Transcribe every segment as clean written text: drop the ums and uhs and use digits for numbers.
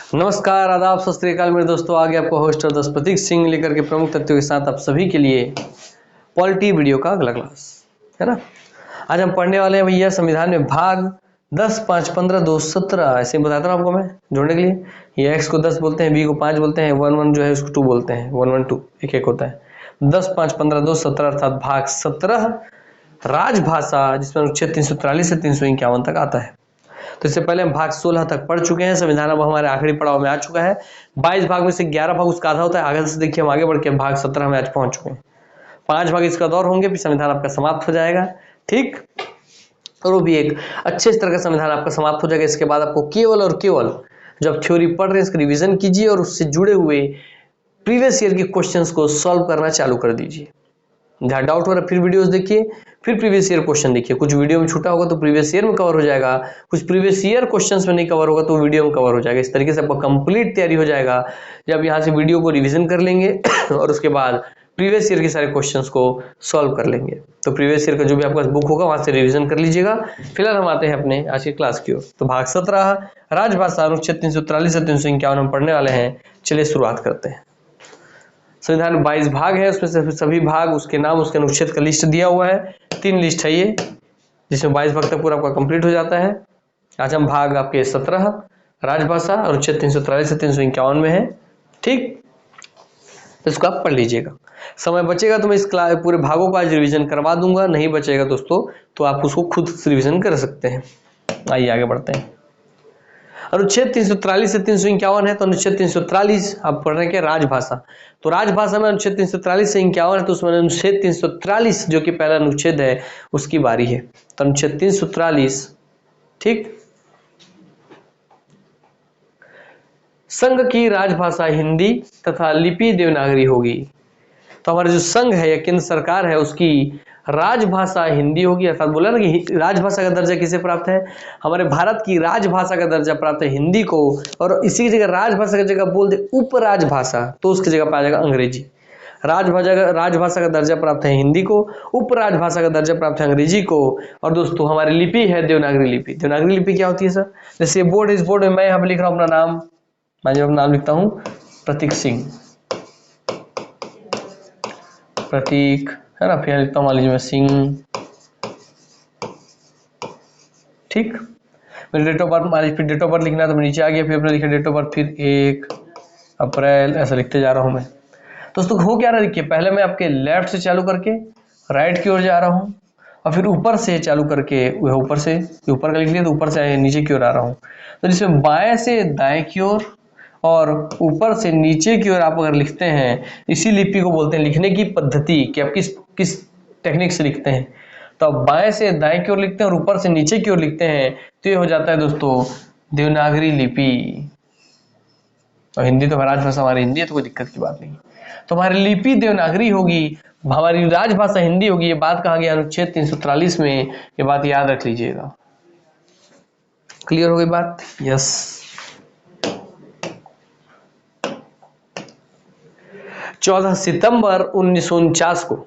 नमस्कार, आदाब, सत श्री अकाल मेरे दोस्तों। आगे आपको होस्ट और दोस्त प्रतीक सिंह लेकर के प्रमुख तथ्यों के साथ आप सभी के लिए पॉलिटी वीडियो का अगला क्लास है ना। आज हम पढ़ने वाले हैं भैया संविधान में भाग 10, 5, 15, 2, 17 ऐसे बताता हूँ आपको मैं जोड़ने के लिए। ये एक्स को 10 बोलते हैं, बी को 5 बोलते हैं, 1 जो है उसको 2 बोलते हैं, 1, 1, 2 एक एक होता है। 10, 5, 15, 2, 17 अर्थात भाग 17 राजभाषा, जिसमें अनुच्छेद 343 से 351 तक आता है। तो इससे पहले हम भाग 16 तक पढ़ चुके हैं। संविधान अब हमारे आखिरी पड़ाव में आ चुका है। 22 भाग में से 11 भाग उसका आधा होता है। आगे से देखिए हम आगे बढ़ के भाग 17 में आज पहुंच चुके हैं। 5 भाग इसका दौर होंगे, फिर संविधान आपका समाप्त हो जाएगा। ठीक, और वो भी एक अच्छे स्तर का संविधान आपका समाप्त हो जाएगा। इसके बाद आपको केवल और केवल जब थ्योरी पढ़ रहे हैं इसका रिविजन कीजिए और उससे जुड़े हुए प्रीवियस ईयर के क्वेश्चंस को सॉल्व करना चालू कर दीजिए। जहाँ डाउट हो रहा है फिर वीडियोस देखिए, फिर प्रीवियस ईयर क्वेश्चन देखिए। कुछ वीडियो में छूटा होगा तो प्रीवियस ईयर में कवर हो जाएगा, कुछ प्रीवियस ईयर क्वेश्चंस में नहीं कवर होगा तो वीडियो में कवर हो जाएगा। इस तरीके से आपका कंप्लीट तैयारी हो जाएगा जब यहाँ से वीडियो को रिवीजन कर लेंगे और उसके बाद प्रीवियस ईयर के सारे क्वेश्चंस को सॉल्व कर लेंगे। तो प्रीवियस ईयर का जो भी आपका बुक होगा वहां से रिविजन कर लीजिएगा। फिलहाल हम आते हैं अपने आज की क्लास की ओर। तो भाग 17 राजभाषा अनुच्छेद 343 से 351 हम पढ़ने वाले हैं। चलिए शुरुआत करते हैं। संविधान में 22 भाग है, उसमें से सभी भाग उसके नाम उसके अनुच्छेद का लिस्ट दिया हुआ है। 3 लिस्ट है ये, जिसमें 22 भाग तक पूरा आपका कंप्लीट हो जाता है। आज हम भाग आपके 17 राजभाषा अनुच्छेद 343 से 351 में है। ठीक, इसको आप पढ़ लीजिएगा। समय बचेगा तो मैं इस पूरे भागों का आज रिवीजन करवा दूंगा, नहीं बचेगा दोस्तों तो आप उसको खुद रिवीजन कर सकते हैं। आइए आगे बढ़ते हैं। अनुच्छेद 343 से 351 है। तो अनुच्छेद 343 आप पढ़ रहे हैं राजभाषा। तो राजभाषा में अनुच्छेद 343 से 51 है, तो उसमें अनुच्छेद 343 जो कि पहला अनुच्छेद है उसकी बारी है। तो अनुच्छेद 343, ठीक, संघ की राजभाषा हिंदी तथा लिपि देवनागरी होगी। तो हमारा जो संघ है या केंद्र सरकार है उसकी राजभाषा हिंदी होगी। अर्थात बोला ना कि राजभाषा का दर्जा किसे प्राप्त है, हमारे भारत की राजभाषा का दर्जा प्राप्त है हिंदी को। और इसी की जगह राजभाषा की जगह बोल दे उपराजभाषा तो उसकी जगह पाया जाएगा अंग्रेजी। राजभाषा का दर्जा प्राप्त है हिंदी को, उपराजभाषा का दर्जा प्राप्त है अंग्रेजी को। और दोस्तों हमारी लिपि है देवनागरी लिपि। देवनागरी लिपि क्या होती है सर? जैसे बोर्ड, इस बोर्ड में मैं यहाँ पर लिख रहा हूँ अपना नाम, मैं अपना नाम लिखता हूँ प्रतीक सिंह, प्रतीक है ना, फिर लिखता हूँ मान लीजिए मैं सिंह। ठीक, मेरे डेट ऑफ बर्थ, मान लीजिए फिर डेट ऑफ बर्थ लिखना है तो मैं नीचे आ गया, फिर अपने लिखा डेट ऑफ बर्थ, फिर 1 अप्रैल, ऐसा लिखते जा रहा हूँ मैं। दोस्तों हो क्या रहा है, देखिए पहले मैं आपके लेफ्ट से चालू करके राइट की ओर जा रहा हूँ और फिर ऊपर से चालू करके ऊपर से ऊपर का लिख लिया तो ऊपर से नीचे की ओर आ रहा हूँ। तो जिसमें बाएं से दाएं की ओर और ऊपर से नीचे की ओर आप अगर लिखते हैं, इसी लिपि को बोलते हैं लिखने की पद्धति कि आप किस टेक्निक से लिखते हैं। तो आप बाएं से दाएं की ओर लिखते हैं और ऊपर से नीचे की ओर लिखते हैं तो ये हो जाता है दोस्तों देवनागरी लिपि। और हिंदी तो राजभाषा हमारी हिंदी है तो कोई दिक्कत की बात नहीं। तो हमारी लिपि देवनागरी होगी, हमारी राजभाषा हिंदी होगी। ये बात कहा गया अनुच्छेद 343 में, ये बात याद रख लीजिएगा। क्लियर हो गई बात? यस। 14 सितंबर 1949 को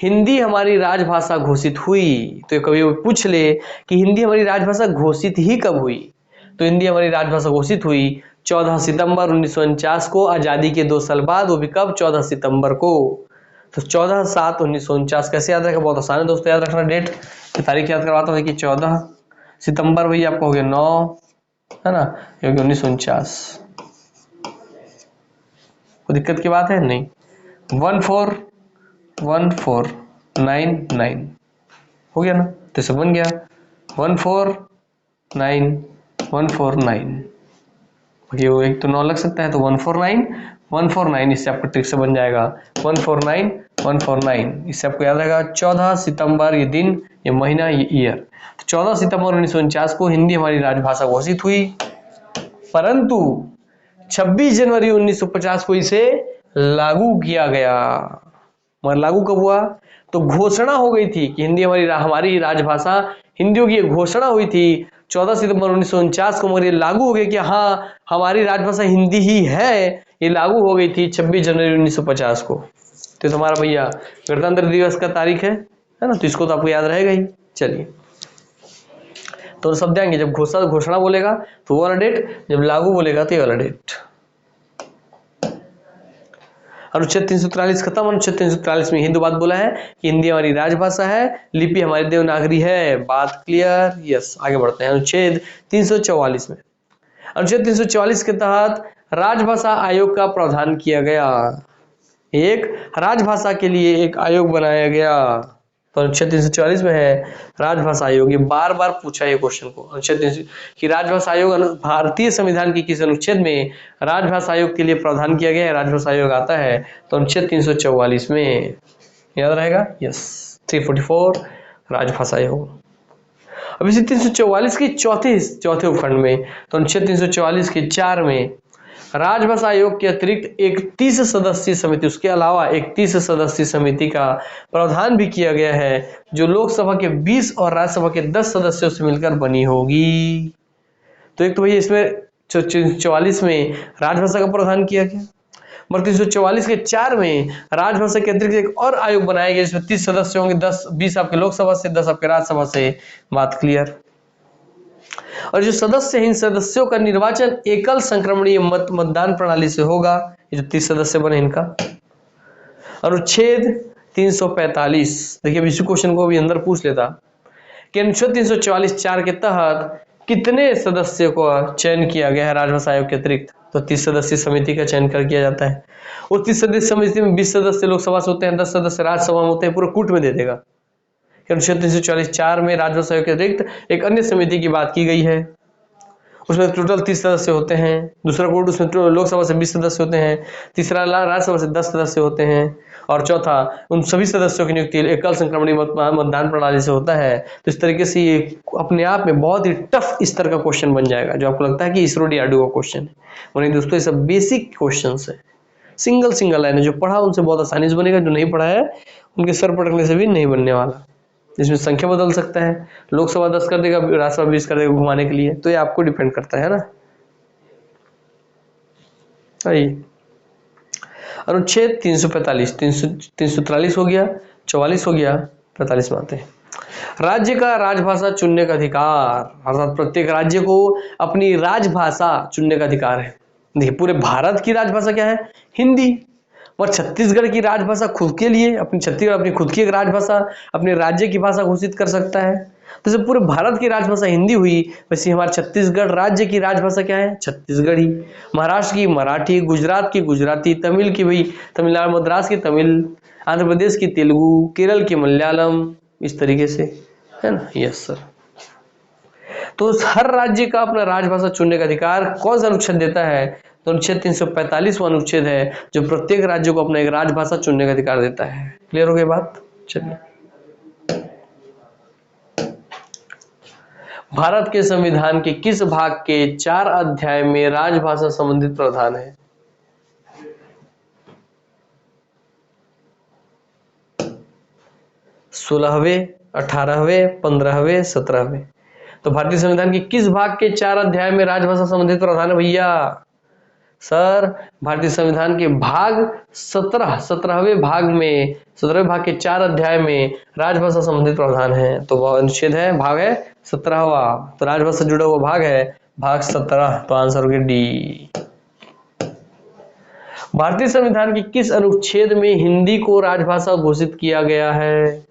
हिंदी हमारी राजभाषा घोषित हुई। तो कभी पूछ ले कि हिंदी हमारी राजभाषा घोषित ही कब हुई, तो हिंदी हमारी राजभाषा घोषित हुई 14 सितंबर 1949 को, आजादी के 2 साल बाद, वो भी कब? 14 सितंबर को। तो 14/7/1949 कैसे याद रखा? बहुत आसान है दोस्तों याद रखना। डेट की तारीख याद करवाता हूँ कि 14 सितंबर वही आपका हो गया 9 है ना, ये हो गया 1949। कोई दिक्कत की बात है? नहीं। 141499 हो गया ना, तो सब बन गया 149149। ये एक तो 9 लग सकता है तो 149149, इससे आपको ट्रिक से बन जाएगा 149149। इससे आपको याद रहेगा 14 सितंबर ये दिन, ये महीना, ये ईयर। तो 14 सितंबर 1949 को हिंदी हमारी राजभाषा घोषित हुई, परंतु 26 जनवरी 1950 को इसे लागू किया गया। मगर लागू कब हुआ? तो घोषणा हो गई थी कि हिंदी हमारी राजभाषा हिंदी होगी, ये घोषणा हुई थी 14 सितंबर 1949 को, मगर ये लागू हो गया कि हाँ हमारी राजभाषा हिंदी ही है, ये लागू हो गई थी 26 जनवरी 1950 को। तो तुम्हारा भैया गणतंत्र दिवस का तारीख है ना, तो इसको तो आपको याद रहेगा ही। चलिए तो शब्द आएंगे, जब घोषणा बोलेगा तो वो वाला डेट, जब लागू बोलेगा तो ये वाला डेट। अनुच्छेद 343 खत्म। अनुच्छेद 343 में हिंदू बात बोला है कि हिंदी हमारी राजभाषा है, लिपि हमारी देवनागरी है। बात क्लियर? यस। आगे बढ़ते हैं अनुच्छेद 344 में। अनुच्छेद 344 के तहत राजभाषा आयोग का प्रावधान किया गया। एक राजभाषा के लिए एक आयोग बनाया गया। तो अनुच्छेद 344 में है राजभाषा आयोग। ये बार बार पूछा ये क्वेश्चन को, अनुच्छेद कि राजभाषा आयोग भारतीय संविधान के किस अनुच्छेद में राजभाषा आयोग के लिए प्रावधान किया गया है। राजभाषा आयोग आता है तो अनुच्छेद 344 में, याद रहेगा? यस, 344 राजभाषा आयोग। अब इसी 344 के चौथे उपखंड में, तो अनुच्छेद 344 के 4 में राजभाषा आयोग के अतिरिक्त एक 30 सदस्यीय समिति, उसके अलावा एक 30 सदस्यीय समिति का प्रावधान भी किया गया है, जो लोकसभा के 20 और राज्यसभा के 10 सदस्यों से मिलकर बनी होगी। तो एक तो भैया इसमें 344 में राजभाषा का प्रावधान किया गया, मगर 344 के 4 में राजभाषा के अतिरिक्त एक और आयोग बनाया गया जिसमें 30 सदस्य होंगे, 20 आपके लोकसभा से, 10 आपके राज्यसभा से। बात क्लियर? और जो सदस्य हैं, इन सदस्यों का निर्वाचन एकल संक्रमणीय मतदान प्रणाली से होगा। ये जो 30 सदस्य बने इनका। अनुच्छेद 345, देखिए अब इसी क्वेश्चन को भी अंदर पूछ लेता कि अनुच्छेद 344(4) के तहत कितने सदस्यों को चयन किया गया है राजभाषा आयोग के अतिरिक्त। तो 30 सदस्यीय समिति का चयन कर किया जाता है। उस 30 सदस्यीय समिति में 20 सदस्य लोकसभा से होते हैं, 10 सदस्य राज्यसभा में होते हैं, पूरा कूट में दे देगा। अनुच्छेद 344(4) में राजभाषा आयोग के अतिरिक्त एक अन्य समिति की बात की गई है, उसमें टोटल 30 सदस्य होते हैं। दूसरा कोड उसमें लोकसभा से 20 सदस्य होते हैं, तीसरा राज्यसभा से 10 सदस्य होते हैं, और चौथा उन सभी सदस्यों की नियुक्ति एकल संक्रमणीय मतदान प्रणाली से होता है। तो इस तरीके से ये अपने आप में बहुत ही टफ स्तर का क्वेश्चन बन जाएगा, जो आपको लगता है कि इसरो डीआरडीओ का क्वेश्चन है। वही दोस्तों, ये सब बेसिक क्वेश्चन है, सिंगल लाइन है। जो पढ़ा उनसे बहुत आसानी से बनेगा, जो नहीं पढ़ा है उनके सर पटकने से भी नहीं बनने वाला। इसमें संख्या बदल सकता है, लोकसभा 10 कर देगा, राज्यसभा 20 कर देगा घुमाने के लिए, तो ये आपको डिपेंड करता है ना। अनुच्छेद 345, 343 हो गया, 44 हो गया, 45 में आते हैं। राज्य का राजभाषा चुनने का अधिकार, अर्थात प्रत्येक राज्य को अपनी राजभाषा चुनने का अधिकार है। देखिए पूरे भारत की राजभाषा क्या है? हिंदी। और छत्तीसगढ़ की राजभाषा खुद के लिए, छत्तीसगढ़ अपनी खुद की एक राजभाषा, अपने राज्य की भाषा घोषित कर सकता है। तो जब पूरे भारत की राजभाषा हिंदी हुई, वैसे हमारे छत्तीसगढ़ राज्य की राजभाषा क्या है? छत्तीसगढ़ी। महाराष्ट्र की मराठी, गुजरात की गुजराती, तमिल की भाई तमिलनाडु मद्रास की तमिल, आंध्र प्रदेश की तेलुगु, केरल की मलयालम, इस तरीके से, है ना। Yes sir. तो हर राज्य का अपना राजभाषा चुनने का अधिकार कौन सा अनुच्छेद देता है? तो अनुच्छेद 345वां अनुच्छेद है, जो प्रत्येक राज्य को अपना एक राजभाषा चुनने का अधिकार देता है। क्लियर हो गई बात? चलिए, भारत के संविधान के किस भाग के 4 अध्याय में राजभाषा संबंधित प्रावधान है? सोलहवें, 18वें, 15वें, 17वें। तो भारतीय संविधान के किस भाग के 4 अध्याय में राजभाषा संबंधित प्रावधान है भैया? सर, भारतीय संविधान के भाग 17वें भाग में, 17वें भाग के 4 अध्याय में राजभाषा संबंधित प्रावधान है। तो वह अनुच्छेद है, भाग है 17वां। तो राजभाषा से जुड़ा हुआ भाग है भाग 17। तो आंसर हो गया डी। भारतीय संविधान के किस अनुच्छेद में हिंदी को राजभाषा घोषित किया गया है?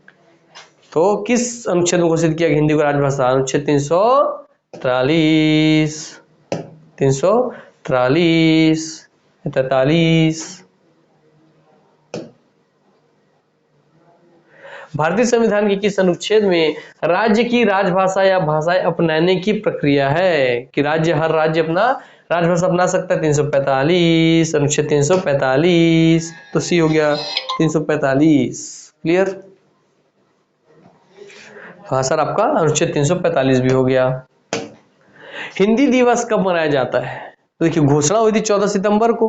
तो किस अनुच्छेद में घोषित किया गया हिंदी को राजभाषा? अनुच्छेद 343, 43। भारतीय संविधान के किस अनुच्छेद में राज्य की राजभाषा या भाषाएं अपनाने की प्रक्रिया है, कि हर राज्य अपना राजभाषा अपना सकता है? 345, अनुच्छेद 345। तो सी हो गया 345। क्लियर? हाँ सर, आपका अनुच्छेद 345 भी हो गया। हिंदी दिवस कब मनाया जाता है? तो देखिए घोषणा हुई थी 14 सितंबर को,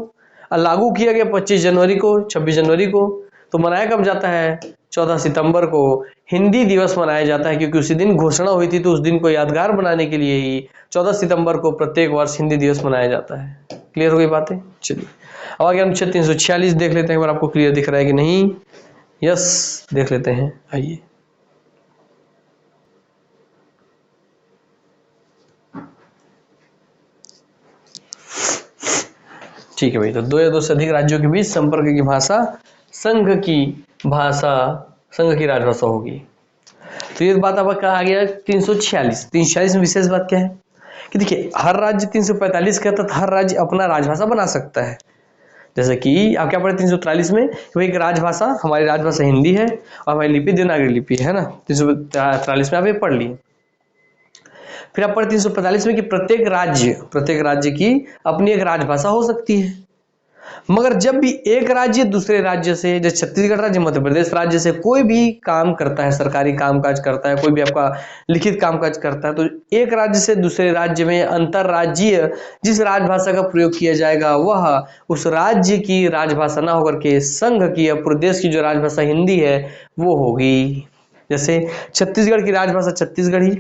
और लागू किया गया 25 जनवरी को, 26 जनवरी को। तो मनाया कब जाता है? 14 सितंबर को हिंदी दिवस मनाया जाता है, क्योंकि उसी दिन घोषणा हुई थी। तो उस दिन को यादगार बनाने के लिए ही 14 सितंबर को प्रत्येक वर्ष हिंदी दिवस मनाया जाता है। क्लियर हो गई बातें? चलिए अब आगे अनुच्छेद 346 देख लेते हैं, एक बार आपको क्लियर दिख रहा है कि नहीं। यस, देख लेते हैं, आइए। ठीक है भाई, तो दो या दो से अधिक राज्यों के बीच संपर्क की भाषा संघ की भाषा, संघ की राजभाषा होगी। तो ये बात अब कहा आ गया 346 में विशेष बात क्या है कि देखिए हर राज्य 345 के तहत हर राज्य अपना राजभाषा बना सकता है। जैसे कि आप क्या पढ़े 343 में कि एक राजभाषा, हमारी राजभाषा हिंदी है और हमारी लिपि देवनागरी लिपि है ना, 343 में आप ये पढ़ लिए। फिर आप पढ़े 345 में कि प्रत्येक राज्य की अपनी एक राजभाषा हो सकती है, मगर जब भी एक राज्य दूसरे राज्य से, जैसे छत्तीसगढ़ राज्य मध्य प्रदेश राज्य से कोई भी काम करता है, सरकारी कामकाज करता है, कोई भी आपका लिखित कामकाज करता है, तो एक राज्य से दूसरे राज्य में अंतरराज्यीय जिस राजभाषा का प्रयोग किया जाएगा वह उस राज्य की राजभाषा ना होकर के संघ की या पूरे देश की जो राजभाषा हिंदी है वो होगी। जैसे छत्तीसगढ़ की राजभाषा छत्तीसगढ़ी,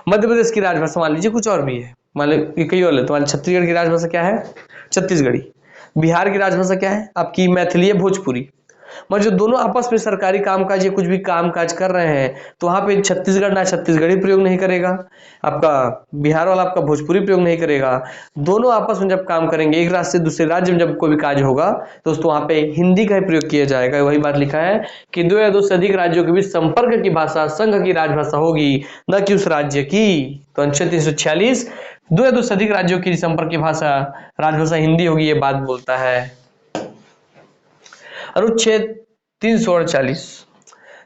मध्य प्रदेश की राजभाषा मान लीजिए कुछ और भी है, मान लीजिए कई और है, तो छत्तीसगढ़ की राजभाषा क्या है? छत्तीसगढ़ी। बिहार की राजभाषा क्या है? आपकी मैथिली है, भोजपुरी। मगर जो दोनों आपस में सरकारी कामकाज या कुछ भी कामकाज कर रहे हैं तो वहां पे छत्तीसगढ़ ना छत्तीसगढ़ी प्रयोग नहीं करेगा, आपका बिहार वाला आपका भोजपुरी प्रयोग नहीं करेगा। दोनों आपस में जब काम करेंगे, एक राज्य से दूसरे राज्य में जब कोई भी कार्य होगा तो दोस्तों वहां पे हिंदी का ही प्रयोग किया जाएगा। वही बात लिखा है कि दो या दो से अधिक राज्यों के बीच संपर्क की भाषा संघ की राजभाषा होगी, न कि उस राज्य की। तो अनुच्छेद 346 दो या दो से अधिक राज्यों की संपर्क की भाषा राजभाषा हिंदी होगी, ये बात बोलता है। अनुच्छेद 348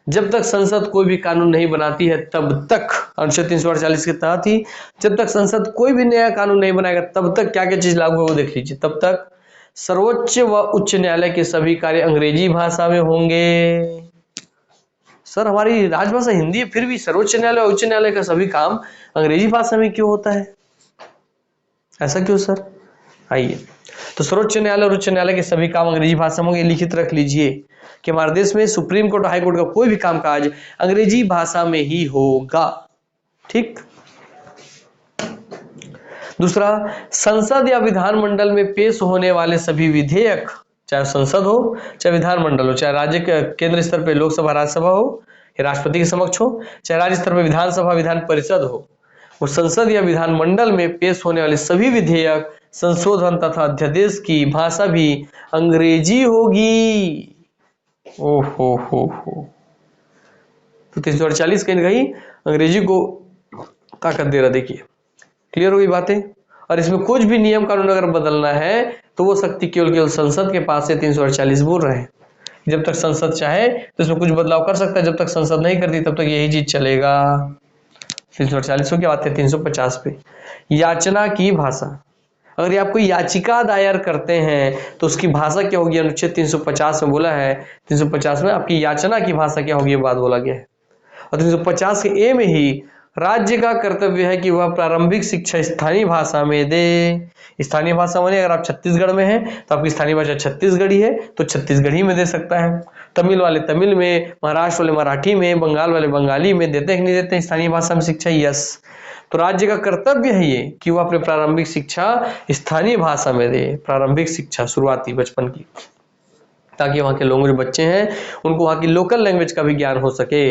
जब तक संसद कोई भी कानून नहीं बनाती है तब तक, अनुच्छेद 348 के तहत ही जब तक संसद कोई भी नया कानून नहीं बनाएगा तब तक क्या क्या चीज लागू है वो देख लीजिए। तब तक सर्वोच्च व उच्च न्यायालय के सभी कार्य अंग्रेजी भाषा में होंगे। सर हमारी राजभाषा हिंदी है फिर भी सर्वोच्च न्यायालय और उच्च न्यायालय का सभी काम अंग्रेजी भाषा में क्यों होता है? ऐसा क्यों सर? आइए, तो सर्वोच्च न्यायालय और उच्च न्यायालय के सभी काम अंग्रेजी भाषा में होंगे। लिखित रख लीजिए कि हमारे देश में सुप्रीम कोर्ट और हाई कोर्ट का कोई भी कामकाज अंग्रेजी भाषा में ही होगा। ठीक। दूसरा, संसद या विधानमंडल में पेश होने वाले सभी विधेयक, चाहे संसद हो चाहे विधानमंडल हो, चाहे राज्य के केंद्र स्तर पर लोकसभा राज्यसभा हो या राष्ट्रपति के समक्ष हो, चाहे राज्य स्तर पर विधानसभा विधान परिषद हो, वो संसद या विधानमंडल में पेश होने वाले सभी विधेयक, संशोधन तथा अध्यादेश की भाषा भी अंग्रेजी होगी। हो तो 348 कहीं ना कहीं अंग्रेजी को ताकत दे रहा। देखिए क्लियर होगी बातें। और इसमें कुछ भी नियम कानून अगर बदलना है तो वो शक्ति केवल संसद के पास है। 348 बोल रहे हैं जब तक संसद चाहे तो इसमें कुछ बदलाव कर सकता है, जब तक संसद नहीं करती तब तक यही चीज चलेगा। 348 की बात है। 350 पे याचना की भाषा, अगर आप कोई याचिका दायर करते हैं तो उसकी भाषा क्या होगी? अनुच्छेद 350 में बोला है, 350 में आपकी याचना की भाषा क्या होगी ये बात बोला गया है। और 350 के ए में ही राज्य का कर्तव्य है कि वह प्रारंभिक शिक्षा स्थानीय भाषा में दे। स्थानीय भाषा माने अगर आप छत्तीसगढ़ में हैं तो आपकी स्थानीय भाषा छत्तीसगढ़ी है तो छत्तीसगढ़ी में दे सकता है, तमिल वाले तमिल में, महाराष्ट्र वाले मराठी में, बंगाल वाले बंगाली में। देते हैं कि नहीं देते हैं स्थानीय भाषा में शिक्षा? यस। तो राज्य का कर्तव्य है ये कि वह अपने प्रारंभिक शिक्षा स्थानीय भाषा में दे, प्रारंभिक शिक्षा शुरुआती बचपन की, ताकि वहां के लोग जो बच्चे हैं उनको वहां की लोकल लैंग्वेज का भी ज्ञान हो सके।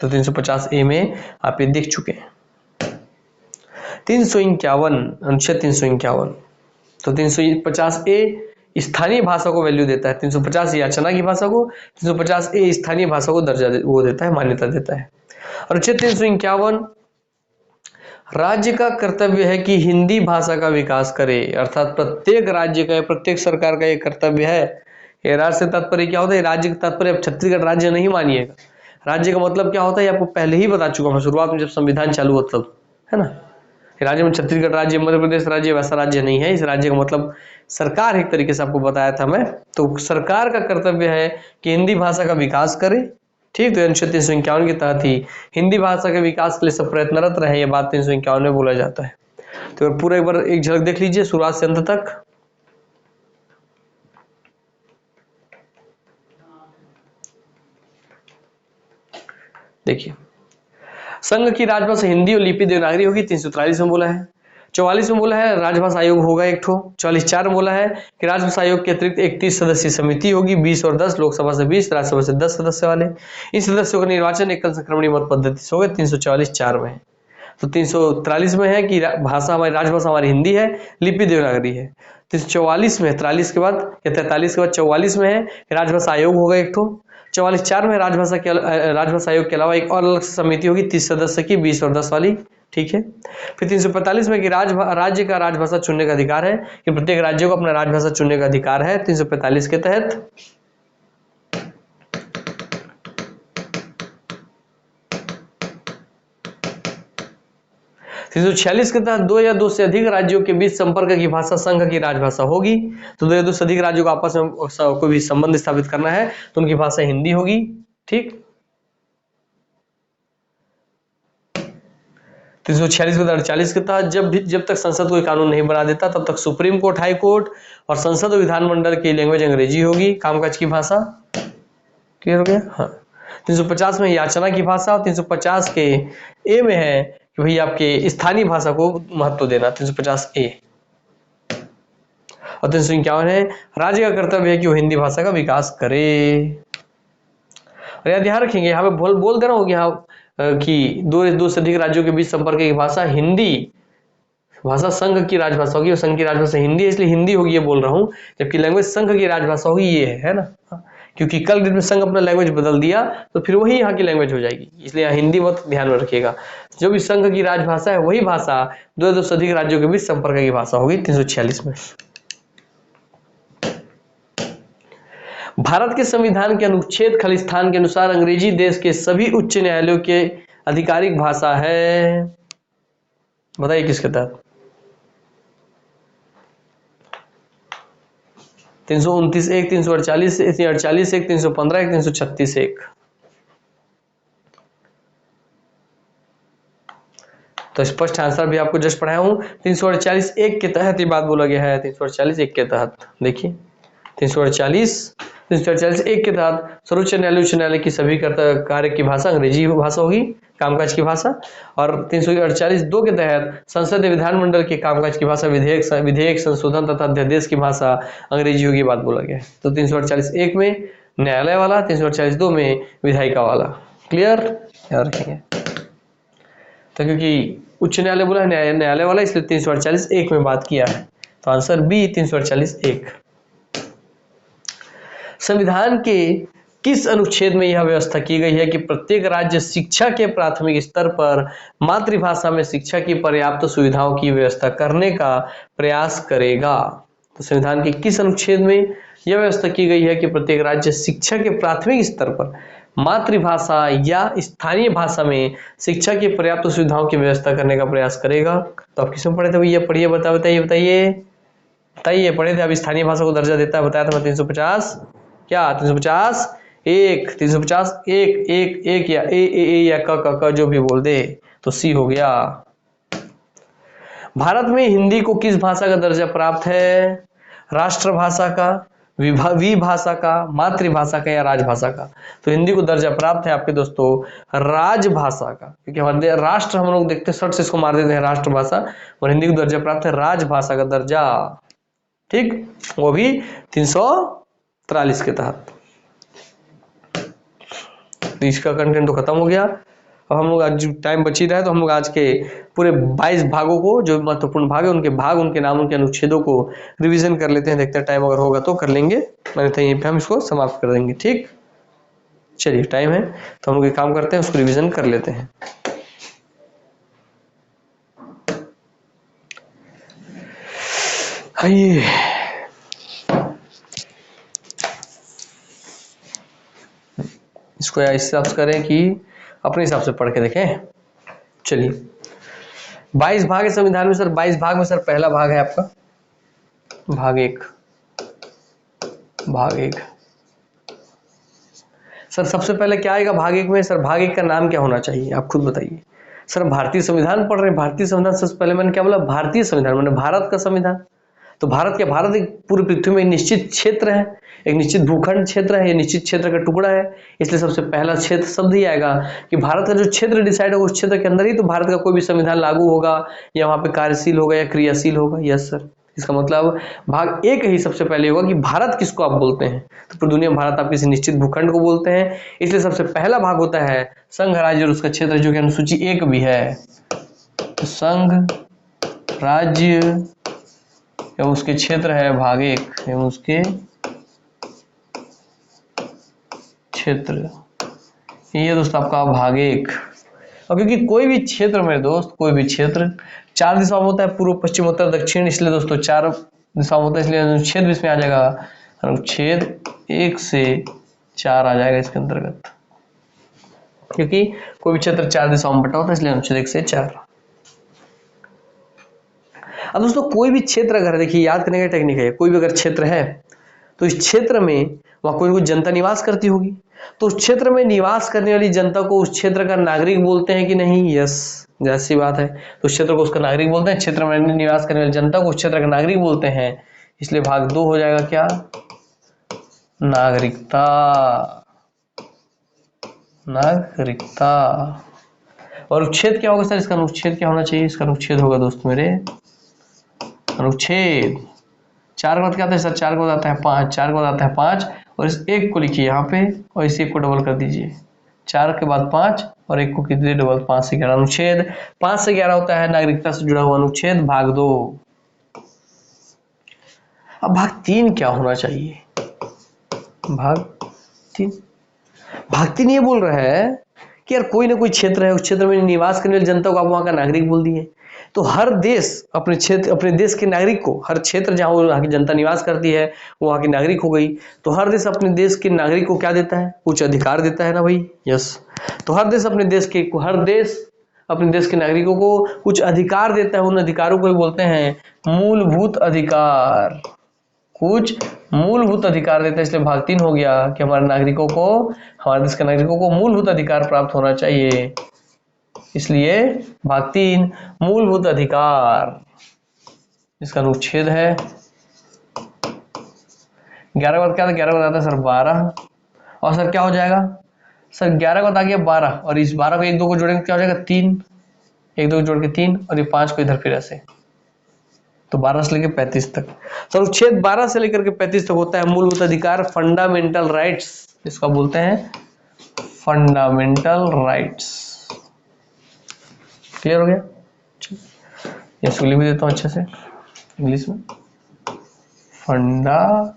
तो 350 ए में आप ये देख चुके हैं। 351 अनुच्छेद 351, तो 350 ए स्थानीय भाषा को वैल्यू देता है, 350 याचना की भाषा को, 350 ए स्थानीय भाषा को दर्जा वो देता है, मान्यता देता है। अनुच्छेद 351 राज्य का कर्तव्य है कि हिंदी भाषा का विकास करे, अर्थात प्रत्येक राज्य का, प्रत्येक सरकार का ये कर्तव्य है। ये राज्य से तात्पर्य क्या होता है? राज्य का तात्पर्य छत्तीसगढ़ राज्य नहीं मानिएगा। राज्य का मतलब क्या होता है आपको पहले ही बता चुका हूं शुरुआत में जब संविधान चालू होता तब, है ना। राज्य में छत्तीसगढ़ राज्य, मध्य प्रदेश राज्य वैसा राज्य नहीं है। इस राज्य का मतलब सरकार एक तरीके से आपको बताया था मैं। तो सरकार का कर्तव्य है कि हिंदी भाषा का विकास करे। ठीक। तो अनुच्छेद 351 के तहत ही हिंदी भाषा के विकास के लिए सब प्रयत्नरत रहे, ये बात 351 में बोला जाता है। तो पूरा एक बार एक झलक देख लीजिए शुरुआत से अंत तक। देखिए संघ की राजभाषा हिंदी और लिपि देवनागरी होगी, 343 में बोला है। 44 में बोला है राजभाषा आयोग होगा एक ठो। 44(4) में बोला है कि राजभाषा आयोग के अतिरिक्त एक 30 सदस्यीय समिति होगी, 20 और 10, लोकसभा से 20, राज्यसभा से 10 सदस्य वाले। इन सदस्यों का निर्वाचन एकल संक्रमणीय मत पद्धति से होगा, 344(4) में। तो 343 में है कि भाषा हमारी राजभाषा हमारी हिंदी है, लिपि देवनागरी है। 344 में 43 के बाद या 43 के बाद 44 में है राजभाषा आयोग होगा एक ठो। 44(4) में राजभाषा आयोग के अलावा एक और अलग से समिति होगी 30 सदस्य की, 20 और 10 वाली, ठीक है। फिर 345 में कि राज्य का राजभाषा चुनने का अधिकार है, कि प्रत्येक राज्य को अपना राजभाषा चुनने का अधिकार है 345 के तहत। 346 के तहत 2 या 2 से अधिक राज्यों के बीच संपर्क की भाषा संघ की राजभाषा होगी। तो 2 या 2 से अधिक राज्यों को आपस में कोई भी संबंध स्थापित करना है तो उनकी भाषा हिंदी होगी, ठीक। 346 के तहत 40 के तहत जब तक संसद कोई कानून नहीं बना देता तब तक सुप्रीम कोर्ट, हाई कोर्ट और संसद और विधानमंडल की लैंग्वेज अंग्रेजी होगी, कामकाज की भाषा। क्लियर हो गया? हाँ। 350 में याचना की भाषा और 350 के ए में है कि भाई आपके स्थानीय भाषा को महत्व देना, 350 ए। और 351 है राज्य का कर्तव्य है कि वो हिंदी भाषा का विकास करे। और याद ध्यान रखेंगे यहाँ पे बोल दे रहा हूँ यहाँ कि 2 से अधिक राज्यों के बीच संपर्क की भाषा हिंदी भाषा संघ की राजभाषा होगी, और संघ की राजभाषा हिंदी है इसलिए हिंदी होगी ये बोल रहा हूँ, जबकि लैंग्वेज संघ की राजभाषा होगी ये है ना, क्योंकि कल दिन में संघ अपना लैंग्वेज बदल दिया तो फिर वही यहाँ की लैंग्वेज हो जाएगी, इसलिए यहाँ हिंदी मत ध्यान में रखिएगा। जो भी संघ की राजभाषा है वही भाषा 2 से अधिक राज्यों के बीच संपर्क की भाषा होगी 346 में। भारत के संविधान के अनुच्छेद खलिस्तान के अनुसार अंग्रेजी देश के सभी उच्च न्यायालयों के आधिकारिक भाषा है। बताइए किसके तहत? 329(1), 348(1), 315(1), 336(1). तो स्पष्ट आंसर भी आपको जस्ट पढ़ाया हूं। 348(1) के तहत ये बात बोला गया है। 348(1) के तहत देखिए 348(1) के तहत सर्वोच्च न्यायालय उच्च न्यायालय की सभी कार्य की भाषा अंग्रेजी भाषा होगी, कामकाज की भाषा। और 348(2) के तहत संसद विधानमंडल के कामकाज की भाषा विधेयक संशोधन तथा अध्यादेश की भाषा अंग्रेजी होगी, बात बोला गया है। तो 348(1) में न्यायालय वाला, 348(2) में विधायिका वाला। क्लियर? याद रखेंगे। तो क्योंकि उच्च न्यायालय बोला है न्यायालय वाला, इसलिए 348(1) में बात किया है। तो आंसर बी 348(1। संविधान के किस अनुच्छेद में यह व्यवस्था की गई है कि प्रत्येक राज्य शिक्षा के प्राथमिक स्तर पर मातृभाषा में शिक्षा की पर्याप्त सुविधाओं की व्यवस्था करने का प्रयास करेगा? तो संविधान के किस अनुच्छेद में यह व्यवस्था की गई है कि प्रत्येक राज्य शिक्षा के प्राथमिक स्तर पर मातृभाषा या स्थानीय भाषा में शिक्षा की पर्याप्त सुविधाओं की व्यवस्था करने का प्रयास करेगा? तो आप किसमें पढ़े थे भैया? पढ़िए, बताइए पढ़े थे। अब स्थानीय भाषा को दर्जा देता है, बताया था मैं 350 क्या 350(1), 350(1) या ए या क जो भी बोल दे तो सी हो गया। भारत में हिंदी को किस भाषा का दर्जा प्राप्त है? राष्ट्रभाषा का, विभाषा का, मातृभाषा का या राजभाषा का? तो हिंदी को दर्जा प्राप्त है आपके दोस्तों राजभाषा का, क्योंकि हमारे राष्ट्र हम लोग देखते हैं शर्ट से इसको मार देते हैं राष्ट्रभाषा, और हिंदी को दर्जा प्राप्त है राजभाषा का दर्जा, ठीक, वो भी 343 के तहत। तो इसका कंटेंट तो खत्म हो गया। अब हम लोग आज टाइम बची रहा है तो हम लोग आज के पूरे 22 भागों को, जो महत्वपूर्ण भाग है उनके भाग, उनके नाम, उनके अनुच्छेदों को रिवीजन कर लेते हैं। देखते हैं टाइम अगर होगा तो कर लेंगे, मैंने तो यहीं पे हम इसको समाप्त कर देंगे। ठीक, चलिए टाइम है तो हम लोग एक काम करते हैं, उसको रिवीजन कर लेते हैं। आइए इसको या इस हिसाब से करें कि अपने हिसाब से पढ़ के देखें। चलिए 22 भाग है संविधान में सर। 22 भाग में सर पहला भाग है आपका भाग 1। सर सबसे पहले क्या आएगा भाग 1 में? सर भाग 1 का नाम क्या होना चाहिए, आप खुद बताइए। सर भारतीय संविधान पढ़ रहे हैं, भारतीय संविधान। सबसे पहले मैंने क्या बोला? भारतीय संविधान, मैंने भारत का संविधान। तो भारत एक पूरी पृथ्वी में एक निश्चित क्षेत्र है, एक निश्चित भूखंड क्षेत्र है, ये निश्चित क्षेत्र का टुकड़ा है, इसलिए सबसे पहला क्षेत्र शब्द ही आएगा कि भारत का जो क्षेत्र डिसाइड होगा उस क्षेत्र के अंदर ही तो भारत का कोई भी संविधान लागू होगा या वहां पे कार्यशील होगा या क्रियाशील होगा। यस सर, इसका मतलब भाग 1 ही सबसे पहले होगा कि भारत किसको आप बोलते हैं। तो पूरी दुनिया में भारत आप किसी निश्चित भूखंड को बोलते हैं, इसलिए सबसे पहला भाग होता है संघ राज्य और उसका क्षेत्र, जो कि अनुसूची 1 भी है। संघ, राज्य एवं उसके क्षेत्र है भाग 1 एवं उसके क्षेत्र। ये दोस्त आपका भाग 1। और क्योंकि कोई भी क्षेत्र मेरे दोस्त, कोई भी क्षेत्र 4 दिशाओं में होता है, पूर्व, पश्चिम, उत्तर, दक्षिण, इसलिए दोस्तों 4 दिशाओं में होता है, इसलिए अनुच्छेद भी इसमें आ जाएगा। अनुच्छेद 1 से 4 आ जाएगा इसके अंतर्गत, क्योंकि कोई भी क्षेत्र 4 दिशाओं में बटा होता है, इसलिए अनुच्छेद 1 से 4। अब दोस्तों कोई भी क्षेत्र अगर, देखिए याद करने का टेक्निक है, कोई भी अगर क्षेत्र है तो इस क्षेत्र में वहां कोई जनता निवास करती होगी, तो उस क्षेत्र में निवास करने वाली जनता को उस क्षेत्र का नागरिक बोलते हैं कि नहीं? यस, जैसी बात है, तो उस क्षेत्र को उसका नागरिक बोलते हैं, क्षेत्र में निवास करने वाली जनता को उस क्षेत्र का नागरिक बोलते हैं, इसलिए भाग 2 हो जाएगा क्या? नागरिकता। नागरिकता। और अनुच्छेद क्या होगा सर? इसका अनुच्छेद क्या होना चाहिए? इसका अनुच्छेद होगा दोस्त मेरे, अनुच्छेद 4 का क्या आता है सर? 4 का आता है 5, 4 का आता है 5, और इस 1 को लिखिए यहाँ पे और इस 1 को डबल कर दीजिए, 4 के बाद 5 और 1 को कितने डबल? 5 से 11। अनुच्छेद 5 से 11 होता है नागरिकता से जुड़ा हुआ अनुच्छेद, भाग 2। अब भाग 3 क्या होना चाहिए? भाग 3, भाग 3 ये बोल रहा है कि यार कोई ना कोई क्षेत्र है, उस क्षेत्र में निवास करने वाली जनता को आप वहां का नागरिक बोल दिए, तो हर देश अपने क्षेत्र, अपने देश के नागरिक को, हर क्षेत्र जहां वहां की जनता निवास करती है वो वहां की नागरिक हो गई, तो हर देश अपने देश के नागरिक को क्या देता है? कुछ अधिकार देता है ना भाई? यस, तो हर देश अपने देश के नागरिकों को कुछ अधिकार देता है, उन अधिकारों को बोलते हैं मूलभूत अधिकार। कुछ मूलभूत अधिकार देता है, इसलिए भाग 3 हो गया कि हमारे नागरिकों को, हमारे देश के नागरिकों को मूलभूत अधिकार प्राप्त होना चाहिए, इसलिए भाग 3 मूलभूत अधिकार। इसका अनुच्छेद है 11 का क्या था? 11 का आता है सर 12, और सर क्या हो जाएगा सर? 11 का आ गया 12, और इस 12 को 1 2 को जोड़ेंगे क्या हो जाएगा? 3, 1 2 को जोड़ के 3, और ये 5 को इधर फिर ऐसे, तो 12 से लेकर 35 तक। सर अनुच्छेद 12 से लेकर के 35 तक होता है मूलभूत अधिकार, फंडामेंटल राइट्स, इसका बोलते हैं फंडामेंटल राइट्स। क्लियर हो गया? इसको लिख भी देता हूं अच्छे से इंग्लिश में, फंडामेंटल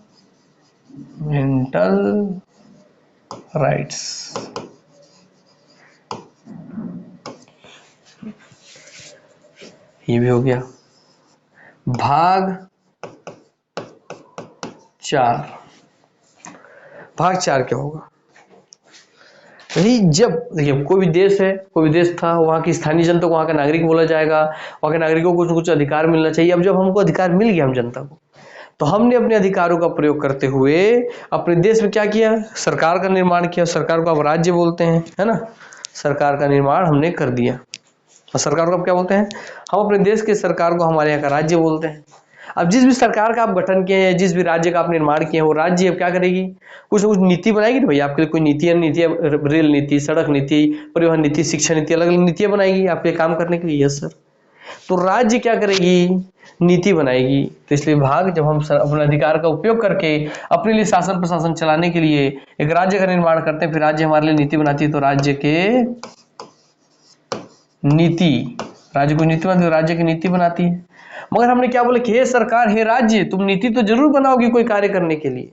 राइट्स। ये भी हो गया। भाग 4, भाग 4 क्या होगा? वही, जब देखिए कोई भी देश है, कोई भी देश था, वहाँ की स्थानीय जनता को वहाँ का नागरिक बोला जाएगा, वहाँ के नागरिकों को कुछ अधिकार मिलना चाहिए। अब जब हमको अधिकार मिल गया, हम जनता को, तो हमने अपने अधिकारों का प्रयोग करते हुए अपने देश में क्या किया? सरकार का निर्माण किया। सरकार को अब राज्य बोलते हैं, है ना? सरकार का निर्माण हमने कर दिया, और सरकार को अब क्या बोलते हैं? हम अपने देश के सरकार को हमारे यहाँ का राज्य बोलते हैं। अब जिस भी सरकार का आप गठन किए हैं, जिस भी राज्य का आप निर्माण किए हैं, वो राज्य अब क्या करेगी? कुछ ना कुछ नीति बनाएगी ना भाई आपके लिए, कोई नीतियाँ, रेल नीति, सड़क नीति, परिवहन नीति, शिक्षा नीति, अलग अलग नीतियाँ बनाएगी आपके काम करने के लिए। Yes sir. तो राज्य क्या करेगी? नीति बनाएगी। तो इसलिए भाग, जब हम अपने अधिकार का उपयोग करके अपने लिए शासन प्रशासन चलाने के लिए एक राज्य का निर्माण करते हैं, फिर राज्य हमारे लिए नीति बनाती है, तो राज्य के नीति, राज्य को नीति बनाती है, राज्य की नीति बनाती है। मगर हमने क्या बोला कि हे सरकार, हे राज्य, तुम नीति तो जरूर बनाओगी कोई कार्य करने के लिए,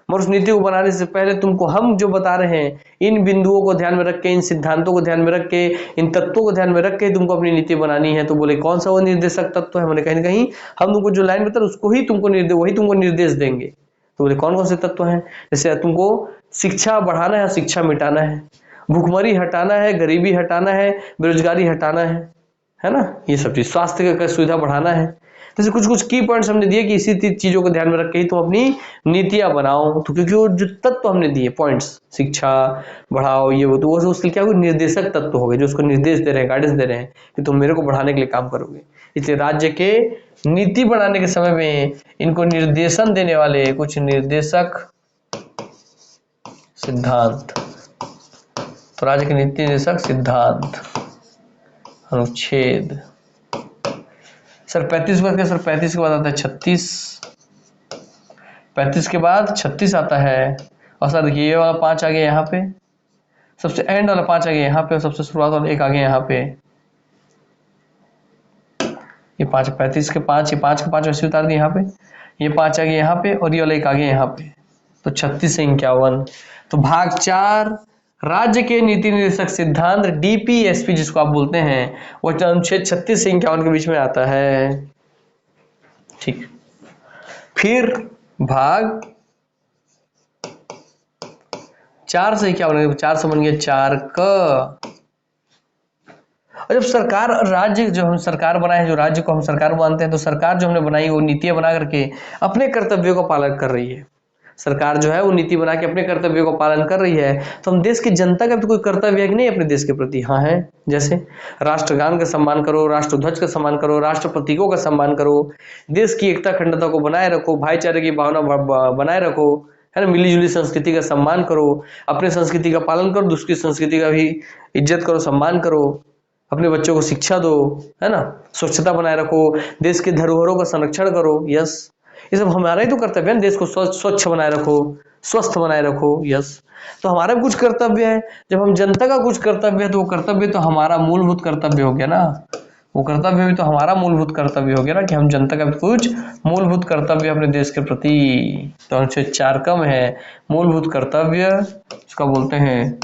मगर उस नीति को बनाने से पहले तुमको हम जो बता रहे हैं, इन बिंदुओं को ध्यान में रख के, इन सिद्धांतों को ध्यान में रख के, इन तत्वों को ध्यान में रख के तुमको अपनी नीति बनानी है। तो बोले कौन सा वो निर्देशक तत्व है? हमने कहीं ना कहीं हम तुमको जो लाइन बता रहे उसको ही तुमको वही तुमको निर्देश देंगे। तो बोले कौन कौन से तत्व हैं? जैसे तुमको शिक्षा बढ़ाना है, शिक्षा मिटाना है, भूखमरी हटाना है, गरीबी हटाना है, बेरोजगारी हटाना है ना, ये सब चीज, स्वास्थ्य का सुविधा बढ़ाना है। जैसे कुछ कुछ की पॉइंट्स हमने दिए कि इसी चीजों को ध्यान में रख के ही तुम अपनी नीतियां बनाओ। तो क्योंकि वो जो तत्व हमने दिए पॉइंट्स, शिक्षा बढ़ाओ, ये वो, तो वो उसके क्या, निर्देशक तत्व हो गए जो उसको निर्देश दे रहे हैं, गाइडेंस दे रहे हैं कि तुम मेरे को बढ़ाने के लिए काम करोगे। इसलिए राज्य के नीति बनाने के समय में इनको निर्देशन देने वाले कुछ निर्देशक सिद्धांत, तो राज्य के नीति निर्देशक सिद्धांत। अनुच्छेद सर 35 के बाद क्या सर? 35 के बाद आता है 36, 35 के बाद 36 आता है, और सर देखिए ये वाला 5 आ गया यहाँ पे, सबसे एंड वाला 5 आ गया यहाँ पे, और सबसे शुरुआत वाला 1 आ गया यहाँ पे। ये 5 35 के 5, ये 5 के 5 वैसे उतार दिए यहाँ पे, ये 5 आ गया यहाँ पे और ये वाला एक आ गया यहाँ पे, तो 36 से 51। तो भाग 4 राज्य के नीति निर्देशक सिद्धांत DPSP जिसको आप बोलते हैं वो अनुच्छेद 36 से 51 के बीच में आता है। ठीक, फिर भाग 4 से क्या बनेगा, 4 से बन गया 4 क। और जब सरकार राज्य जो हम सरकार बनाए हैं, जो राज्य को हम सरकार मानते हैं, तो सरकार जो हमने बनाई वो नीतियां बना करके अपने कर्तव्यों का पालन कर रही है। सरकार जो है वो नीति बना के अपने कर्तव्यों का पालन कर रही है, तो हम देश की जनता का तो कोई कर्तव्य है कि नहीं अपने देश के प्रति? हाँ है। जैसे राष्ट्रगान का सम्मान करो, राष्ट्रध्वज का सम्मान करो, राष्ट्र प्रतीकों का सम्मान करो, देश की एकता अखंडता को बनाए रखो, भाईचारे की भावना बनाए रखो, है ना, मिली जुली संस्कृति का सम्मान करो, अपने संस्कृति का पालन करो, दूसरी संस्कृति का भी इज्जत करो, सम्मान करो, अपने बच्चों को शिक्षा दो, है ना, स्वच्छता बनाए रखो, देश के धरोहरों का संरक्षण करो। यस, ये सब हमारा ही तो कर्तव्य है। देश को स्वच्छ बनाए रखो, स्वस्थ बनाए रखो। यस, तो हमारा भी कुछ कर्तव्य है। जब हम जनता का कुछ कर्तव्य है तो वो कर्तव्य तो हमारा मूलभूत कर्तव्य हो गया ना, वो कर्तव्य भी तो हमारा मूलभूत कर्तव्य हो गया ना कि हम जनता का भी कुछ मूलभूत कर्तव्य अपने देश के प्रति। तो अनुच्छेद 4 कम है मूलभूत कर्तव्य, इसका बोलते हैं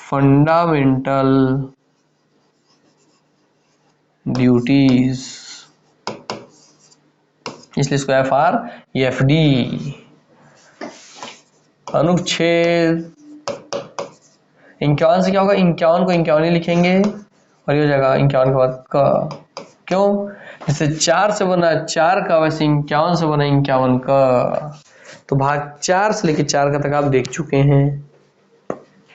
फंडामेंटल ड्यूटीज, इसलिए इसको FREFD। अनुच्छेद 51 से क्या होगा, 51 को 51 ही लिखेंगे और ये हो जाएगा 51 के बाद का। क्यों? जैसे 4 से बना 4 का, वैसे 51 से बना 51 का। तो भाग 4 से लेके 4 का तक आप देख चुके हैं।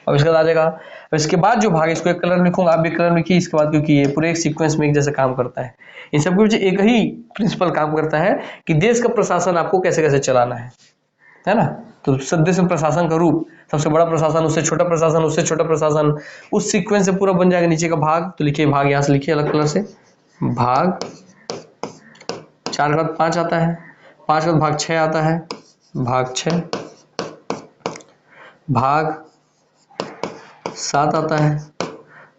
अब इसके बाद आ जाएगा, अब इसके बाद जो भाग, इसको एक कलर में लिखूंगा, आप भी कलर में लिखिए इसके बाद, क्योंकि ये पूरे एक सीक्वेंस में एक जैसा काम करता है। इन सबके पीछे एक ही प्रिंसिपल काम करता है कि देश का प्रशासन आपको कैसे कैसे चलाना है ना। तो देश में प्रशासन का रूप, सबसे बड़ा प्रशासन, उससे छोटा प्रशासन, उससे छोटा प्रशासन, उस सीक्वेंस से पूरा बन जाएगा नीचे का भाग। तो लिखिए भाग, यहाँ से लिखिए अलग कलर से, भाग 4 के बाद 5 आता है, 5 के बाद भाग 6 आता है, भाग 6, भाग 7 आता है,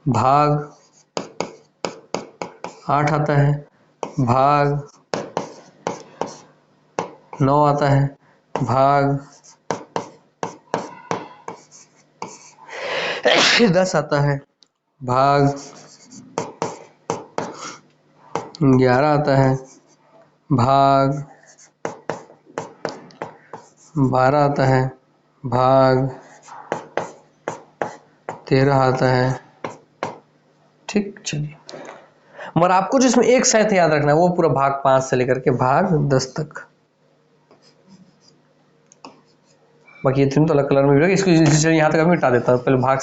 भाग 8 आता है, भाग 9 आता है, भाग 10 आता है, भाग 11 आता है, भाग 12 आता है, भाग 13 आता है। ठीक, चलिए, मगर आपको जो इसमें एक साथ याद रखना है वो पूरा भाग 5 से लेकर के भाग 10 तक। बाकी ये तीन तो अलग कलर में भी, इसको यहाँ तक मैं मिटा देता हूँ। पहले भाग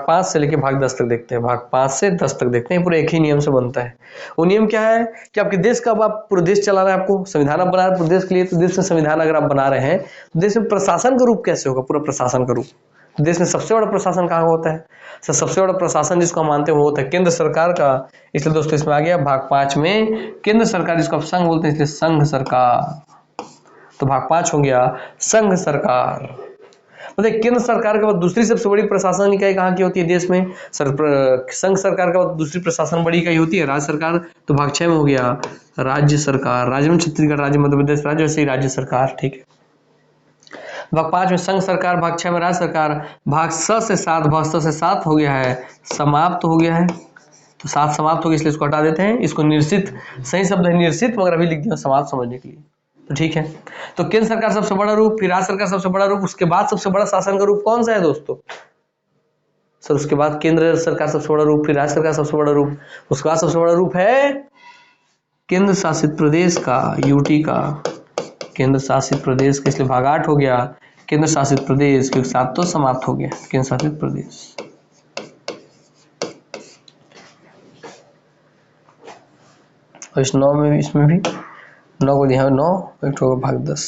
5 से लेके भाग 10 तक देखते हैं। भाग 5 से 10 तक देखते हैं, पूरे एक ही नियम से बनता है। वो नियम क्या है कि आपके देश का, अब आप पूरे देश चला रहे हैं, आपको संविधान आप बना रहे हैं पूरे देश के लिए, तो देश में संविधान अगर आप बना रहे हैं तो देश में प्रशासन का रूप कैसे होगा, पूरा प्रशासन का रूप। तो देश में सबसे बड़ा प्रशासन कहाँ होता है? सबसे बड़ा प्रशासन जिसको हम मानते हैं वो होता है केंद्र सरकार का। इसलिए दोस्तों इसमें आ गया भाग 5 में केंद्र सरकार, जिसको आप संघ बोलते हैं, इसलिए संघ सरकार। तो भाग 5 हो गया संघ सरकार। मतलब केंद्र सरकार के बाद दूसरी सबसे बड़ी प्रशासन इकाई कहाँ की होती है देश में? संघ सरकार के बाद दूसरी प्रशासन बड़ी इकाई होती है राज्य सरकार। तो भाग 6 में हो गया राज्य सरकार। राज्य में छत्तीसगढ़ राज्य, मध्य प्रदेश राज्य, वैसे ही राज्य सरकार। ठीक है, भाग 5 में संघ सरकार, भाग 6 में राज्य सरकार। भाग 6 से 7, भाग 6 से 7 हो गया है समाप्त हो गया है। तो 7 समाप्त हो गया, इसलिए इसको हटा देते हैं। इसको निर्सित, सही शब्द है निर्सित, मगर अभी लिख दिया समाप्त समझने के लिए। तो ठीक है, तो केंद्र सरकार सबसे बड़ा रूप, फिर राज्य सरकार सबसे बड़ा रूप, उसके बाद सबसे बड़ा शासन का रूप कौन सा है दोस्तों? सर उसके बाद केंद्र सरकार सबसे बड़ा रूप, फिर राज्य सरकार सबसे बड़ा रूप, उसके बाद सबसे बड़ा रूप है केंद्र शासित प्रदेश का, यूटी का, केंद्र शासित प्रदेश का। इसलिए भाग 8 हो गया केंद्र शासित प्रदेश, क्योंकि 7 तो समाप्त हो गया केंद्र शासित प्रदेश। और इस 9 में, इसमें भी 9 को दिया 9, एक होगा भाग 10,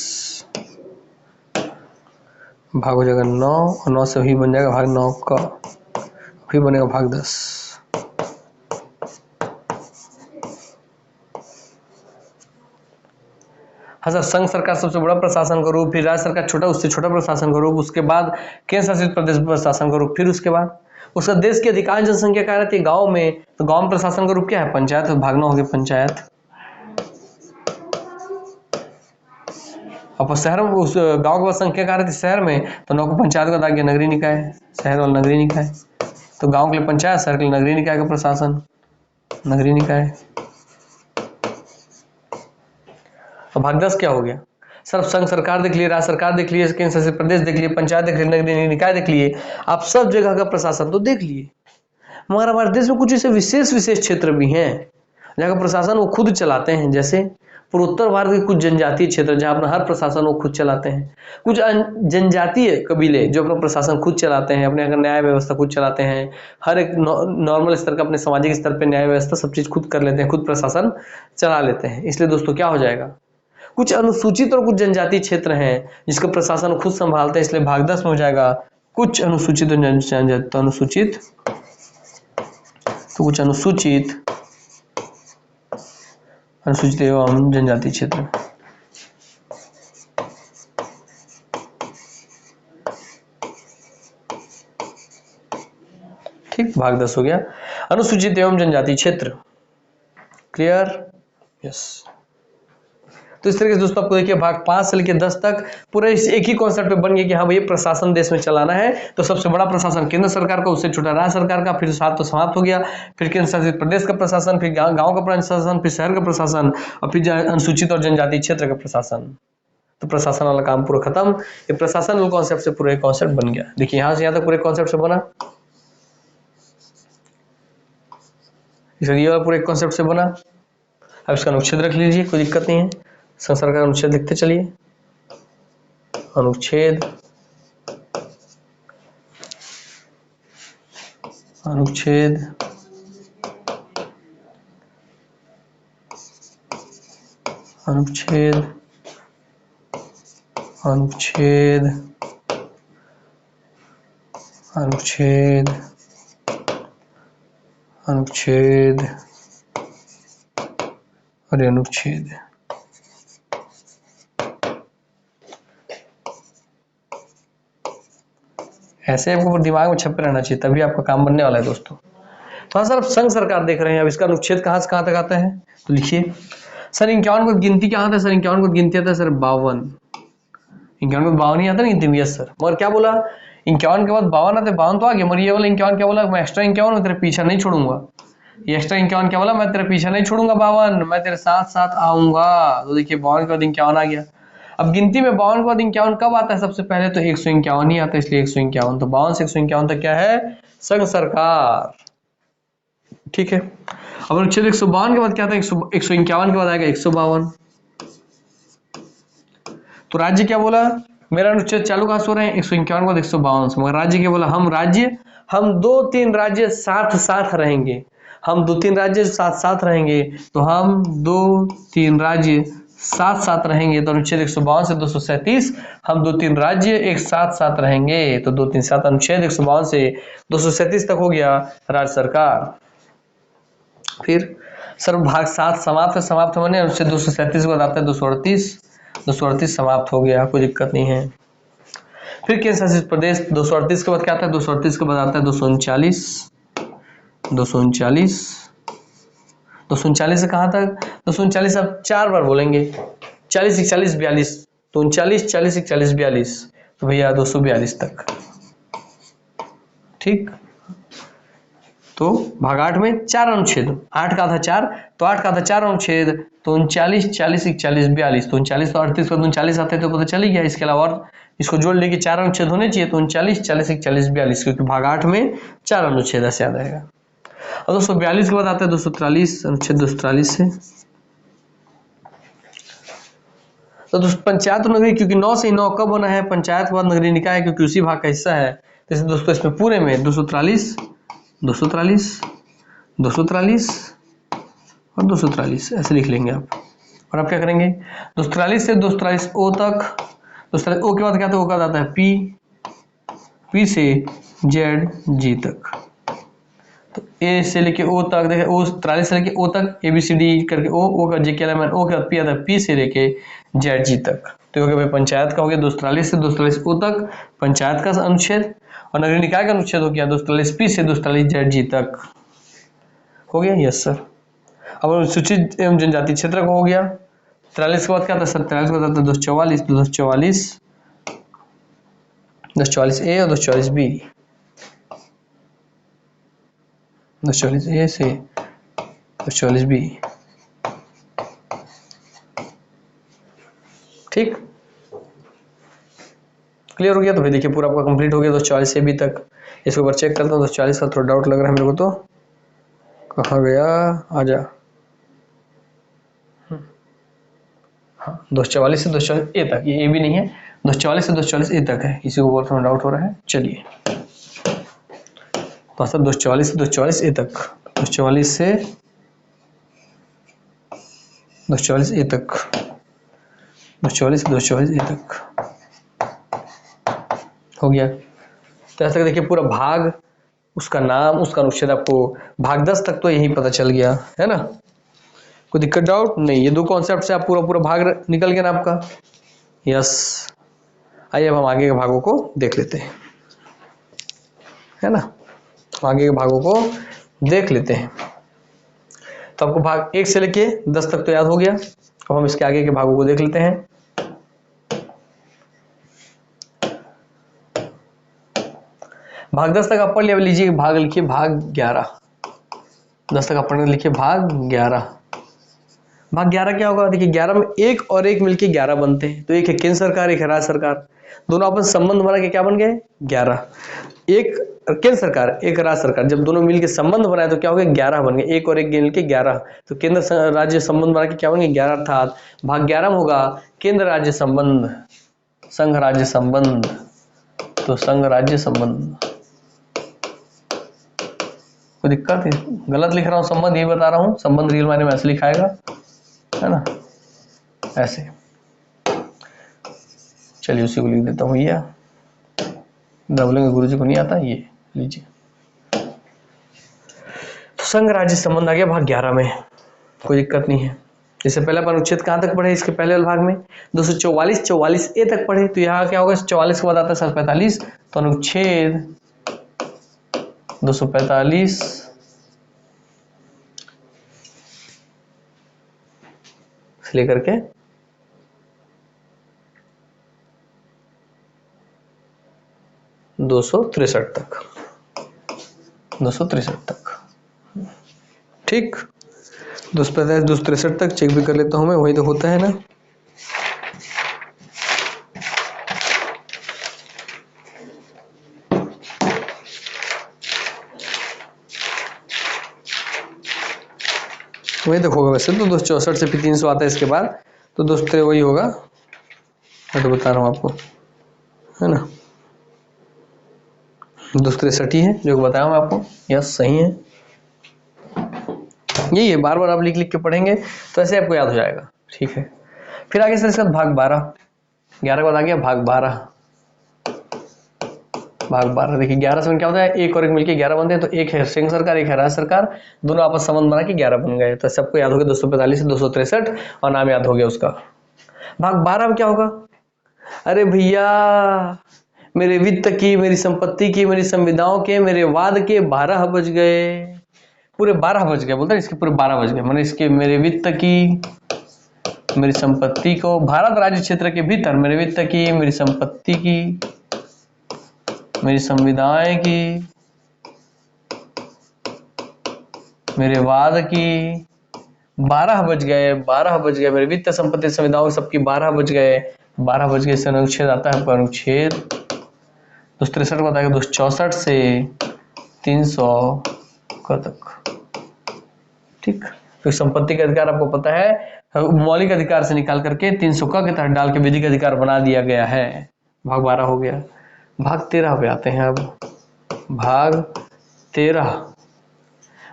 भाग हो जाएगा 9 और 9 से ही बन जाएगा भाग 9 का, फिर बनेगा भाग 10। हाँ सर, संघ सरकार सबसे बड़ा प्रशासन का रूप, फिर राज्य सरकार छोटा, उससे छोटा प्रशासन का रूप, उसके बाद केंद्र शासित प्रदेश प्रशासन का रूप, फिर उसके बाद उसका देश की अधिकांश जनसंख्या क्या रहती है गांव में, तो गांव में प्रशासन का रूप क्या है पंचायत, तो भागना हो गया पंचायत। और शहर में उस गांव के बाद संख्या क्या रहती है शहर में, तो नौ को पंचायत का दाग गया नगरीय निकाय, शहर वाला नगरीय निकाय, तो गांव के लिए पंचायत, शहर के लिए नगरीय निकाय का प्रशासन, नगरीय निकाय। अब भाग 10 क्या हो गया, सिर्फ संघ सरकार देख लिए, राज्य सरकार देख लिए, केंद्र शासित प्रदेश देख लिए, पंचायत देख लिए, नगरीय निकाय देख लिए, आप सब जगह का प्रशासन तो देख लिए। मगर हमारे देश में कुछ ऐसे विशेष विशेष क्षेत्र भी हैं जहाँ का प्रशासन वो खुद चलाते हैं, जैसे पूर्वोत्तर भारत के कुछ जनजातीय क्षेत्र जहाँ अपना हर प्रशासन वो खुद चलाते हैं, कुछ जनजातीय कबीले जो अपना प्रशासन खुद चलाते हैं, अपने अगर न्याय व्यवस्था खुद चलाते हैं, हर एक नॉर्मल स्तर का अपने सामाजिक स्तर पर न्याय व्यवस्था सब चीज़ खुद कर लेते हैं, खुद प्रशासन चला लेते हैं। इसलिए दोस्तों क्या हो जाएगा, कुछ अनुसूचित और कुछ जनजातीय क्षेत्र हैं जिसका प्रशासन खुद संभालते हैं, इसलिए भाग 10 में हो जाएगा कुछ अनुसूचित और जनजातीय, अनुसूचित तो कुछ अनुसूचित एवं जनजातीय क्षेत्र। ठीक, भाग 10 हो गया अनुसूचित एवं जनजातीय क्षेत्र। क्लियर? यस। तो इस तरीके से दोस्तों आपको देखिए भाग 5 से लेकर 10 तक पूरे एक ही कॉन्सेप्ट पे बन गया कि हाँ भाई प्रशासन देश में चलाना है, तो सबसे बड़ा प्रशासन केंद्र सरकार का, उससे छोटा राज्य सरकार का, फिर 7 तो समाप्त हो गया, फिर केंद्र शासित प्रदेश का प्रशासन, फिर गाँव का प्रशासन, फिर शहर का प्रशासन, और फिर अनुसूचित और जनजातीय क्षेत्र का प्रशासन। तो प्रशासन वाला काम पूरा खत्म। ये प्रशासन वाले कॉन्सेप्ट से पूरा कॉन्सेप्ट बन गया। देखिए यहाँ से यहाँ तक पूरे कॉन्सेप्ट से बना, ये वाला पूरे कॉन्सेप्ट से बना। अब इसका अनुच्छेद रख लीजिए, कोई दिक्कत नहीं है। संसार का अनुच्छेद लिखते चलिए, अनुच्छेद अनुच्छेद अनुच्छेद अनुच्छेद अनुच्छेद अनुच्छेद और अनुच्छेद। ऐसे आपको दिमाग में छपे रहना चाहिए, तभी आपका काम बनने वाला है दोस्तों। तो हाँ सर, आप संघ सरकार देख रहे हैं, अब इसका अनुच्छेद कहाँ से कहाँ तक आता है, तो लिखिए सर 51 को गिनती क्या आता है, सर 51 को गिनती आता है सर 52, 51 को 52 ही आता है ना गिनती में, यस सर। मगर क्या बोला 51 के बाद 52 आते, 52 तो आ गया, मगर ये वाला 51 क्या बोला, मैं एक्स्ट्रा 51 हूँ, तेरे पीछा नहीं छोड़ूंगा। ये एक्स्ट्रा 51 क्या बोला, मैं तेरे पीछा नहीं छोड़ूंगा 52, मैं तेरे साथ साथ आऊंगा। तो देखिए 52 के बाद 51 आ गया। अब गिनती में 52 के बाद 51 कब आता है, सबसे पहले तो 151 ही आता है, इसलिए 151, तो 52 से 151 तक क्या है, संघ सरकार। ठीक है। अब अनुच्छेद 152 के बाद क्या आता है, 151 के बाद आएगा 152। तो राज्य क्या बोला, मेरा अनुच्छेद चालू कहां से हो रहे हैं, 151 के बाद 152 से, मगर राज्य क्या बोला, हम 2-3 राज्य साथ साथ रहेंगे, हम 2-3 राज्य साथ साथ रहेंगे, तो हम 2-3 राज्य साथ साथ रहेंगे। तो अनुच्छेद 152 से 237 हम 2-3 राज्य एक साथ साथ रहेंगे, तो 2-3-7 अनुच्छेद 152 से 237 तक हो गया राज्य सरकार। फिर सर भाग 7 समाप्त होने, अनुच्छेद 237 के बाद आता है 238 समाप्त हो गया, कोई दिक्कत नहीं है। फिर केंद्र शासित प्रदेश 238 के बाद क्या आता है, 238 के बाद आता है 239 से कहाँ तक, 239 आप 4 बार बोलेंगे, 40 41 42, तो 39 40 41 42, तो भैया 242 तक। ठीक, तो भाग 8 में 4 अनुच्छेद, 8 का आधा 4, तो 8 का आधा 4 अनुच्छेद, तो 39 40 41 42, तो 39 तो 38 को 39 आते तो पता चल ही गया। इसके अलावा और इसको जोड़ लेके 4 अनुच्छेद होने चाहिए, तो 39 40 41 42, क्योंकि भाग 8 में 4 अनुच्छेद ऐसे याद आएगा। और 242 के बाद आता है 243, अनुच्छेद 243 से। तो पंचायत और नगरीय, क्योंकि 9 से 9 कब होना है, पंचायत के बाद नगरीय निकाय, क्योंकि उसी भाग का हिस्सा है। तो दोस्तों इसमें पूरे में 243 और 243 ऐसे लिख लेंगे आप। और आप क्या करेंगे, 243 से 243 ओ तक, 243 ओ के बाद क्या, तो ओ का आता है पी से जेड जी तक, तो ए से लेके ओ तक, देखिए ओ 43 से लेके ओ तक ABCD करके ओ का जे के एलिमेंट, ओ के बाद पी आता है पी से लेके जेड जी तक। तो हो गया भाई पंचायत का हो गया 243 से 243 ओ तक पंचायत का अनुच्छेद, और नगरीय निकाय का अनुच्छेद हो गया 243 से 243 तक हो गया। Yes sir. अब अनुसूचित एवं जनजाति क्षेत्र का हो गया 43 के बाद क्या था सर? 43 के बाद था 244, 244 ए और 244 बी, 244 ए से 244 बी। ठीक, क्लियर हो गया? तो भाई देखिए पूरा आपका कंप्लीट हो गया 244 से बी तक। इसके ऊपर चेक करता हूँ 244 का थोड़ा डाउट लग रहा है मेरे को, तो कहाँ गया? आजा, हाँ 244 से 244 ए तक, ये ए भी नहीं है, 244 से 244 ए तक है, इसी को ऊपर थोड़ा डाउट हो रहा है। चलिए तो सर 244 से 244 ए तक, 244 से 244 ए तक, 244 से 244 ए तक हो गया। तो ऐसा देखिए पूरा भाग, उसका नाम, उसका अनुच्छेद, आपको भाग 10 तक तो यही पता चल गया है ना। कोई दिक्कत डाउट नहीं? ये दो कॉन्सेप्ट से आप पूरा भाग निकल गया ना आपका। यस, आइए अब हम आगे के भागों को देख लेते हैं, है ना। आगे के भागों को देख लेते हैं। तो आपको भाग 1 से लेके 10 तक तो याद हो गया। अब हम इसके आगे के भागों को देख लेते हैं। भाग 10 तक आप पढ़ लीजिए, भाग लिखिए भाग 11। 10 तक आप पढ़ने लिखिए भाग 11। भाग 11 क्या होगा? देखिए 11 में एक और एक मिलके 11 बनते हैं। तो एक है केंद्र सरकार, एक है राज्य सरकार, दोनों आपस संबंध बना के क्या बन गए? 11। एक केंद्र सरकार, एक राज्य सरकार, जब दोनों मिलके संबंध बनाए तो क्या हो गया? 11 बन गए। एक और एक मिलके 11, तो केंद्र राज्य संबंध बना के क्या बन गए? 11। अर्थात भाग 11 में होगा केंद्र राज्य संबंध, संघ राज्य संबंध। तो संघ राज्य संबंध, कोई दिक्कत है? गलत लिख रहा हूं संबंध, ये बता रहा हूं, संबंध रियल मायने में ऐसे लिखाएगा, है ना, ऐसे। चलिए उसी को लिख देता हूं भैया, बोलेंगे गुरुजी को नहीं आता, ये लीजिए। तो संघ राज्य संबंध आ गया भाग 11 में, कोई दिक्कत नहीं है। जैसे पहला अनुच्छेद कहां तक पढ़े? इसके पहले वाले भाग में 244 ए तक पढ़े। तो यहाँ क्या होगा? 44 के बाद आता है 745, तो अनुच्छेद 245 से लेकर के 263 तक, 263 तक। ठीक, 245 263 तक चेक भी कर लेता हूं मैं, वही तो होता है ना। वही तक होगा वैसे तो, 264 से फिर 300 आता है इसके बाद, तो दोस्तों वही होगा, मैं तो बता रहा हूँ आपको, है ना। 263 ही है जो बताया मैं आपको। यस, सही है, यही है। बार बार आप लिख लिख के पढ़ेंगे तो ऐसे आपको याद हो जाएगा। ठीक है, फिर आगे से इसका भाग 12, 11 के बाद आ गया भाग 12। भाग 12 देखिए 11 से क्या होता है? एक और एक मिलके 11 बनते हैं। तो एक है संघ सरकार, एक है राज्य सरकार, दोनों आपस संबंध बना के 11 बन गए। तो सबको याद हो गया 245 से 263 और नाम याद हो गया उसका। भाग 12 में क्या होगा? अरे भैया मेरे वित्त की, मेरी संपत्ति की, मेरी संविदाओं के, मेरे वाद के 12 बज गए, पूरे 12 बज गए, बोलते हैं इसके पूरे 12 बज गए। मैंने इसके मेरे वित्त की, मेरी संपत्ति को, भारत राज्य क्षेत्र के भीतर मेरे वित्त की, मेरी संपत्ति की, मेरी संविदाएं की, मेरे वाद की 12 बज गए, 12 बज गए। मेरे वित्त संपत्ति संविदाओं सबकी 12 बज गए, 12 बज गए। इससे अनुच्छेद आता है अनुच्छेद 263 बताएगा 264 से 300 तक। ठीक, तो संपत्ति का अधिकार आपको पता है मौलिक अधिकार से निकाल करके 300 के तहत डाल के विधिक अधिकार बना दिया गया है। भाग 12 हो गया। भाग 13 पे आते हैं अब। भाग 13,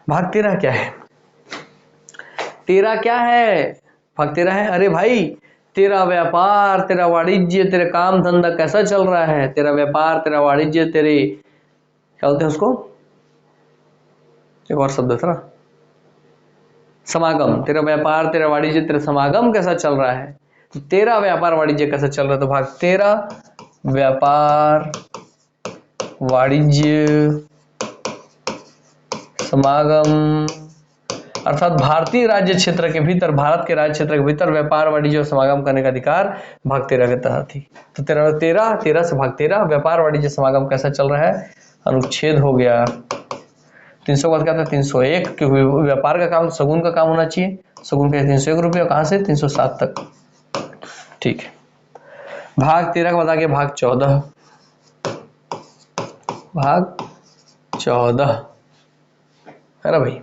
भाग 13 क्या है? 13 क्या है? भाग 13 है, अरे भाई तेरा व्यापार, तेरा वाणिज्य, तेरे काम धंधा कैसा चल रहा है? तेरा व्यापार, तेरा वाणिज्य, तेरे क्या बोलते हैं उसको, एक और शब्द था ना, समागम। तेरा व्यापार, तेरा वाणिज्य, तेरा समागम कैसा चल रहा है? तो तेरा व्यापार वाणिज्य कैसा चल रहा है? तो भाग 13 व्यापार वाणिज्य समागम, अर्थात भारतीय राज्य क्षेत्र के भीतर, भारत के राज्य क्षेत्र के भीतर व्यापार वाणिज्य और समागम करने का अधिकार भाग 13 के तहत ही। तो 13 से भाग 13 व्यापार वाणिज्य समागम कैसा चल रहा है, अनुच्छेद हो गया 300 का क्या था 301, क्योंकि व्यापार का काम शगुन का काम होना चाहिए, शगुन का 301 रुपये, कहाँ से 307 तक। ठीक है, भाग 13 का बाद आ गया भाग 14, भाग 14 है ना भाई।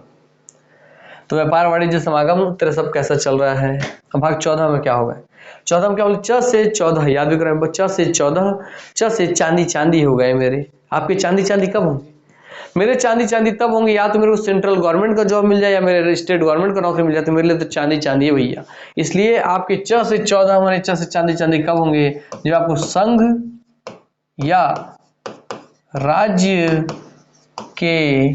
तो व्यापार वाणिज्य समागम तेरा सब कैसा चल रहा है। अब भाग 14 में क्या होगा, 14 में क्या बोले, च से 14, याद भी करें, च से 14, च से चांदी चांदी हो गए मेरे। आपके चांदी चांदी कब होंगे, मेरे चांदी चांदी तब होंगे या तो मेरे को सेंट्रल गवर्नमेंट का जॉब मिल जाए या मेरे स्टेट गवर्नमेंट का नौकरी मिल जाए, तो मेरे लिए तो चांदी चांदी है भैया। इसलिए आपके च से 14 हमारे च से चांदी चांदी कब होंगे, जब आपको संघ या राज्य के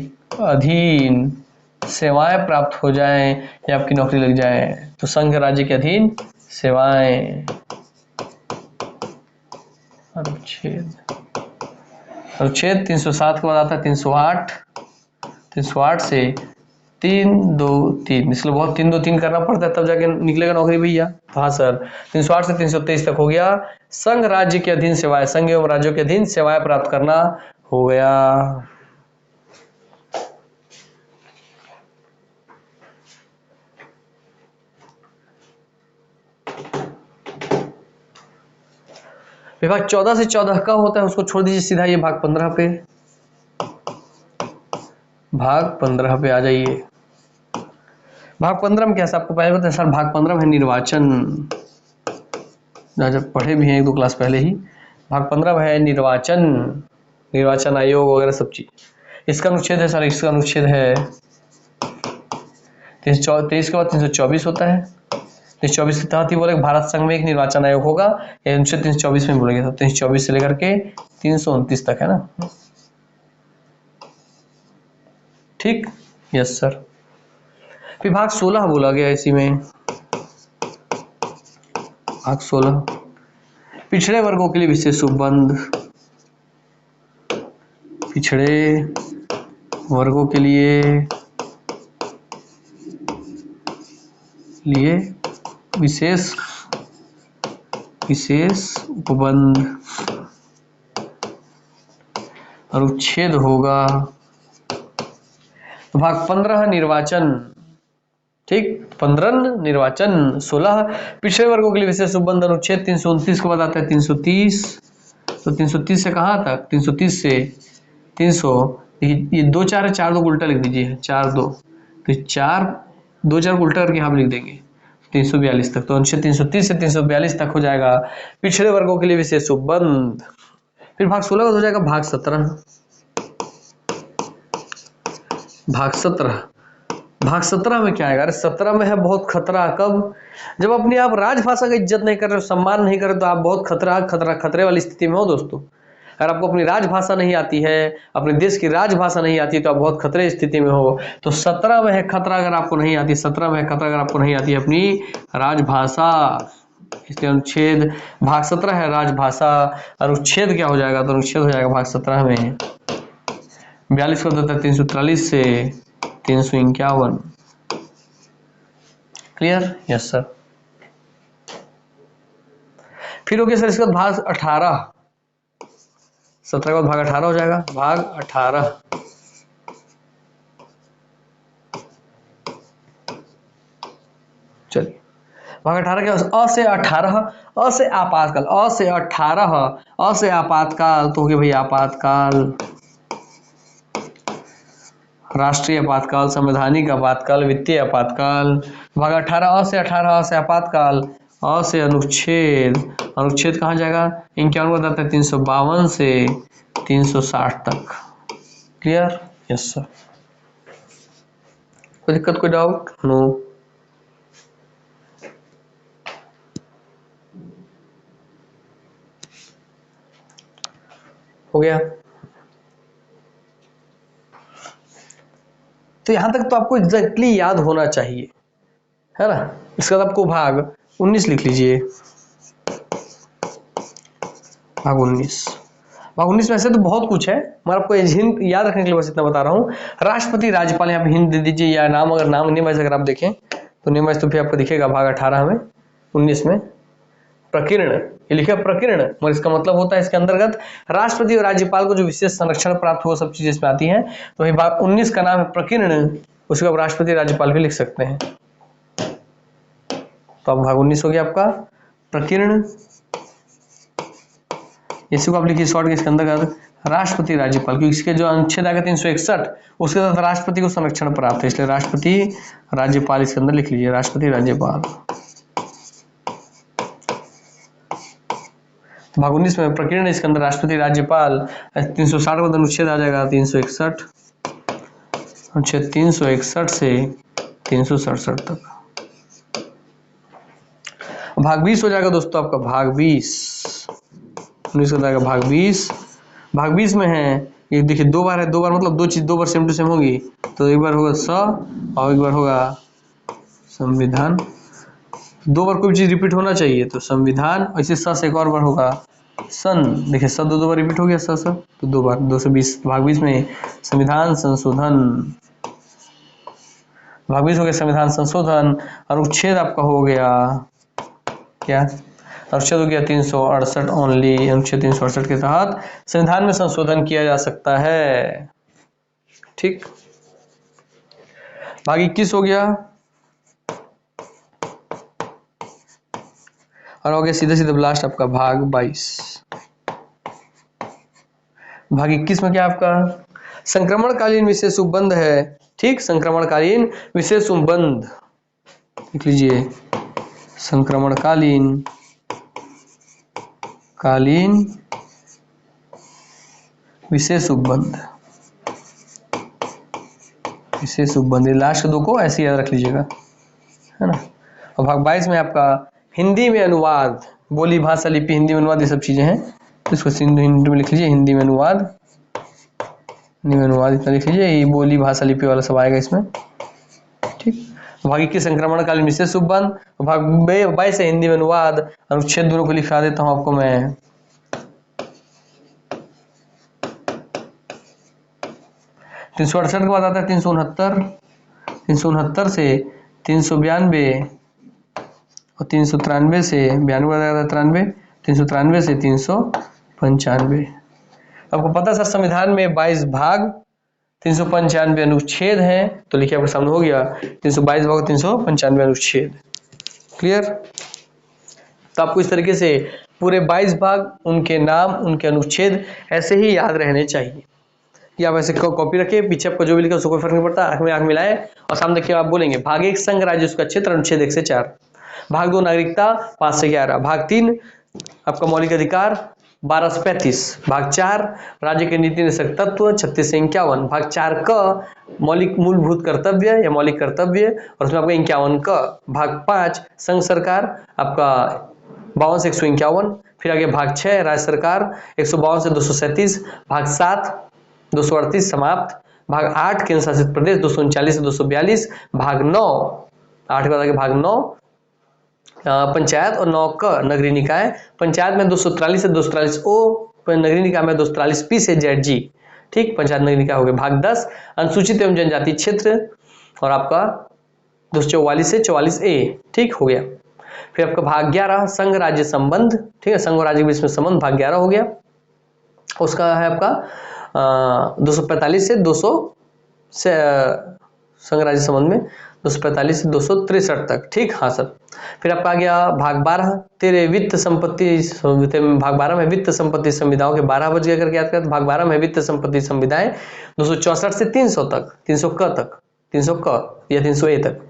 अधीन सेवाएं प्राप्त हो जाएं या आपकी नौकरी लग जाए। तो संघ राज्य के अधीन सेवाएं, अनुच्छेद 307 के बाद आता है 308, 308 से 323, इसलिए बहुत 323 करना पड़ता है तब जाके निकलेगा नौकरी भैया। हाँ सर, 308 से 323 तक हो गया संघ राज्य के अधीन सेवाएं, संघ एवं राज्यों के अधीन सेवाएं प्राप्त करना हो गया। विभाग 14 से 14 कब होता है उसको छोड़ दीजिए, सीधा ये भाग 15 पे, भाग 15 पे आ जाइए। भाग 15 में क्या आपको पहले पता है सर, भाग 15 में निर्वाचन, जब पढ़े भी हैं 1-2 क्लास पहले ही। भाग 15 में है निर्वाचन, निर्वाचन आयोग वगैरह सब चीज। इसका अनुच्छेद है सर, इसका अनुच्छेद है 323 के बाद 324 होता है। 324 के तहत ही बोले भारत संघ में एक निर्वाचन आयोग होगा, अनुच्छेद 324 में बोलेंगे। तो 324 से लेकर के 329 तक है ना, ठीक, यस सर। फिर भाग 16 बोला गया इसी में, भाग 16 पिछड़े वर्गों के लिए विशेष उपबंध, पिछड़े वर्गों के लिए विशेष उपबंध, अनुच्छेद होगा। तो भाग 15 निर्वाचन, ठीक, 15 निर्वाचन, 16 पिछड़े वर्गों के लिए विशेष उपबंध, अनुच्छेद 329 के बाद आता है 330। तो 330 से कहाँ तक, 330 से 300, ये 2 4 है, 4 2 उल्टा लिख दीजिए, 4 2, तो 4 2 4 उल्टा करके यहाँ लिख देंगे 342 तक। तो अनुच्छेद 330 से 342 तक हो जाएगा पिछड़े वर्गों के लिए विशेष उपबंध। फिर भाग 16 हो जाएगा भाग 17, भाग 17, भाग 17 में क्या आएगा, अरे 17 में है बहुत खतरा। कब, जब अपनी आप राजभाषा की इज्जत नहीं कर रहे हो, सम्मान नहीं कर रहे, तो आप बहुत खतरे वाली स्थिति में हो दोस्तों। अगर आपको अपनी राजभाषा नहीं आती है, अपने देश की राजभाषा नहीं आती, तो आप बहुत खतरे स्थिति में हो। तो 17 में है खतरा अगर आपको नहीं आती, 17 में है खतरा अगर आपको नहीं आती है अपनी राजभाषा, इसलिए अनुच्छेद भाग 17 है राजभाषा। अनुच्छेद क्या हो जाएगा, तो अनुच्छेद हो जाएगा भाग 17 में 42 को देता है 343 से 351। Clear, yes sir. फिर ओके सर, इसके बाद भाग 18, 17 के बाद भाग 18 हो जाएगा, भाग 18, चलिए भाग 18 क्या, अ से 18, अ से आपातकाल, अ से 18, अ से आपातकाल, तो हो गया भाई आपातकाल, राष्ट्रीय आपातकाल, संवैधानिक आपातकाल, वित्तीय आपातकाल। भाग 18 अ से 18, अ से आपातकाल, अ से अनुच्छेद, अनुच्छेद कहाँ जाएगा, 51 बताता है 352 से 360 तक। Clear, yes sir. कोई दिक्कत, कोई डाउट, नो। हो गया। तो यहां तक तो आपको एग्जैक्टली याद होना चाहिए, है ना। इसके बाद आपको भाग 19 लिख लीजिए, भाग 19, भाग 19 में ऐसे तो बहुत कुछ है, मगर आपको हिंट याद रखने के लिए बस इतना बता रहा हूँ। राष्ट्रपति राज्यपाल, यहाँ पे हिंट दे दीजिए, या नाम, अगर नाम नेम वाइज अगर आप देखें तो नेम वाइज तो फिर आपको दिखेगा भाग 18 में 19 में प्रकीर्ण, ये लिखा प्रकीर्ण, मगर इसका मतलब होता है इसके अंतर्गत राष्ट्रपति और राज्यपाल को जो विशेष संरक्षण प्राप्त हो, सब चीजें इसमें आती हैं। तो वही भाग 19 का नाम है प्रकीर्ण, उसको आप राष्ट्रपति राज्यपाल भी लिख सकते हैं। तो अब भाग 19 हो गया आपका प्रकीर्ण, इसी को आप लिखिए शॉर्ट के इसके अंतर्गत राष्ट्रपति राज्यपाल, क्योंकि इसके जो अनुच्छेद आएगा 361 उसके साथ राष्ट्रपति को संरक्षण प्राप्त है, इसलिए राष्ट्रपति राज्यपाल इसके अंदर लिख लीजिए, राष्ट्रपति राज्यपाल। भाग 19 में प्रकीर्ण, इसके अंदर राष्ट्रपति राज्यपाल, 360 का अनुच्छेद आ जाएगा 361, अनुच्छेद 361 से 367 तक। भाग 20 हो जाएगा दोस्तों आपका, भाग 20 19 का जाएगा भाग 20। भाग 20 में है ये देखिए, दो बार है, दो बार मतलब दो चीज दो बार सेम टू सेम होगी, तो एक बार होगा स और एक बार होगा संविधान, दो बार कोई चीज रिपीट होना चाहिए, तो संविधान, ऐसे स से एक और बार होगा सन, देखिए स दो बार रिपीट हो गया, स तो दो बार 220, भाग 20 में संविधान संशोधन, भाग 20 हो गया संविधान संशोधन। अनुच्छेद आपका हो गया क्या, अनुच्छेद हो गया 368 ओनली, अनुच्छेद 368 के तहत संविधान में संशोधन किया जा सकता है, ठीक। भाग 21 हो गया, और हो गया सीधे सीधे लास्ट आपका भाग 22। भाग 21 में क्या आपका संक्रमणकालीन विशेष उपबंध है, ठीक, संक्रमणकालीन विशेष उपबंध लिख लीजिए, संक्रमणकालीन विशेष उपबंध, विशेष उपबंध, लास्ट दो को ऐसे याद रख लीजिएगा, है ना। और भाग 22 में आपका हिंदी में अनुवाद, बोली भाषा लिपि हिंदी में अनुवाद, ये सब चीजें हैं, तो इसको हिंदी में लिख लीजिए, हिंदी में अनुवाद, हिंदी में अनुवाद इतना लिख लीजिए, ये बोली भाषा लिपि वाला सब आएगा इसमें, ठीक। भाग 21 संक्रमणकालीन विशेष उपबंध, भाग 22 है हिंदी में अनुवाद, अनुच्छेद दोनों को लिखा देता हूं आपको मैं, 368 के बाद आता है 369, 369 से 392 और 393 से 92, 393 से 395। आपको पता है सर संविधान में 22 भाग 395 अनुच्छेद हैं, तो लिखिए आपके सामने हो गया 322 भाग 395 अनुच्छेद, क्लियर। तो आपको इस तरीके से पूरे 22 भाग, उनके नाम, उनके अनुच्छेद ऐसे ही याद रहने चाहिए, या वैसे कॉपी रखिए, पीछे आपको जो भी लिखा उसको कोई फर्क नहीं पड़ता, आंख में आंख मिलाए और सामने देखिए आप बोलेंगे। भाग 1 संघ राज्य उसका क्षेत्र, अनुच्छेद 1 से 4। भाग 2 नागरिकता 5 से 11। भाग 3 आपका मौलिक अधिकार 12 से 35। भाग 4 राज्य के नीति निषेध तत्व 36 से 51। भाग 4 क मौलिक मूलभूत कर्तव्य या मौलिक कर्तव्य, और उसमें आपका 51 क। भाग 5 संघ सरकार आपका 52 से 151। फिर आगे भाग 6 राज्य सरकार 152 से 237। भाग 7 238 समाप्त। भाग 8 केंद्र शासित प्रदेश 239 से 242। भाग 9 8 के बाद आगे भाग 9 पंचायत, और 9 क नगरीय निकाय। पंचायत में 243 से 243 ओ, नगरीय निकाय में 243 पी से जेड जी, ठीक, पंचायत नगरीय निकाय हो गए। भाग 10 अनुसूचित एवं जनजाति क्षेत्र, और आपका 244 से 44 ए, ठीक हो गया। फिर आपका भाग 11 संघ राज्य संबंध, ठीक है, संघ और राज्य के बीच में संबंध, भाग 11 हो गया। उसका है आपका 245 से 200 से संघ राज्य संबंध में 245 से 263 तक, ठीक, हाँ सर। फिर आपका आ गया भाग 12 तेरे वित्त संपत्ति, भाग 12 में वित्त संपत्ति संविधाओं के 12 बज गया करके याद करते। भाग 12 में वित्त संपत्ति संविधाएं 264 से 300 तक, 300 क तक, 300 क या 300 ए तक।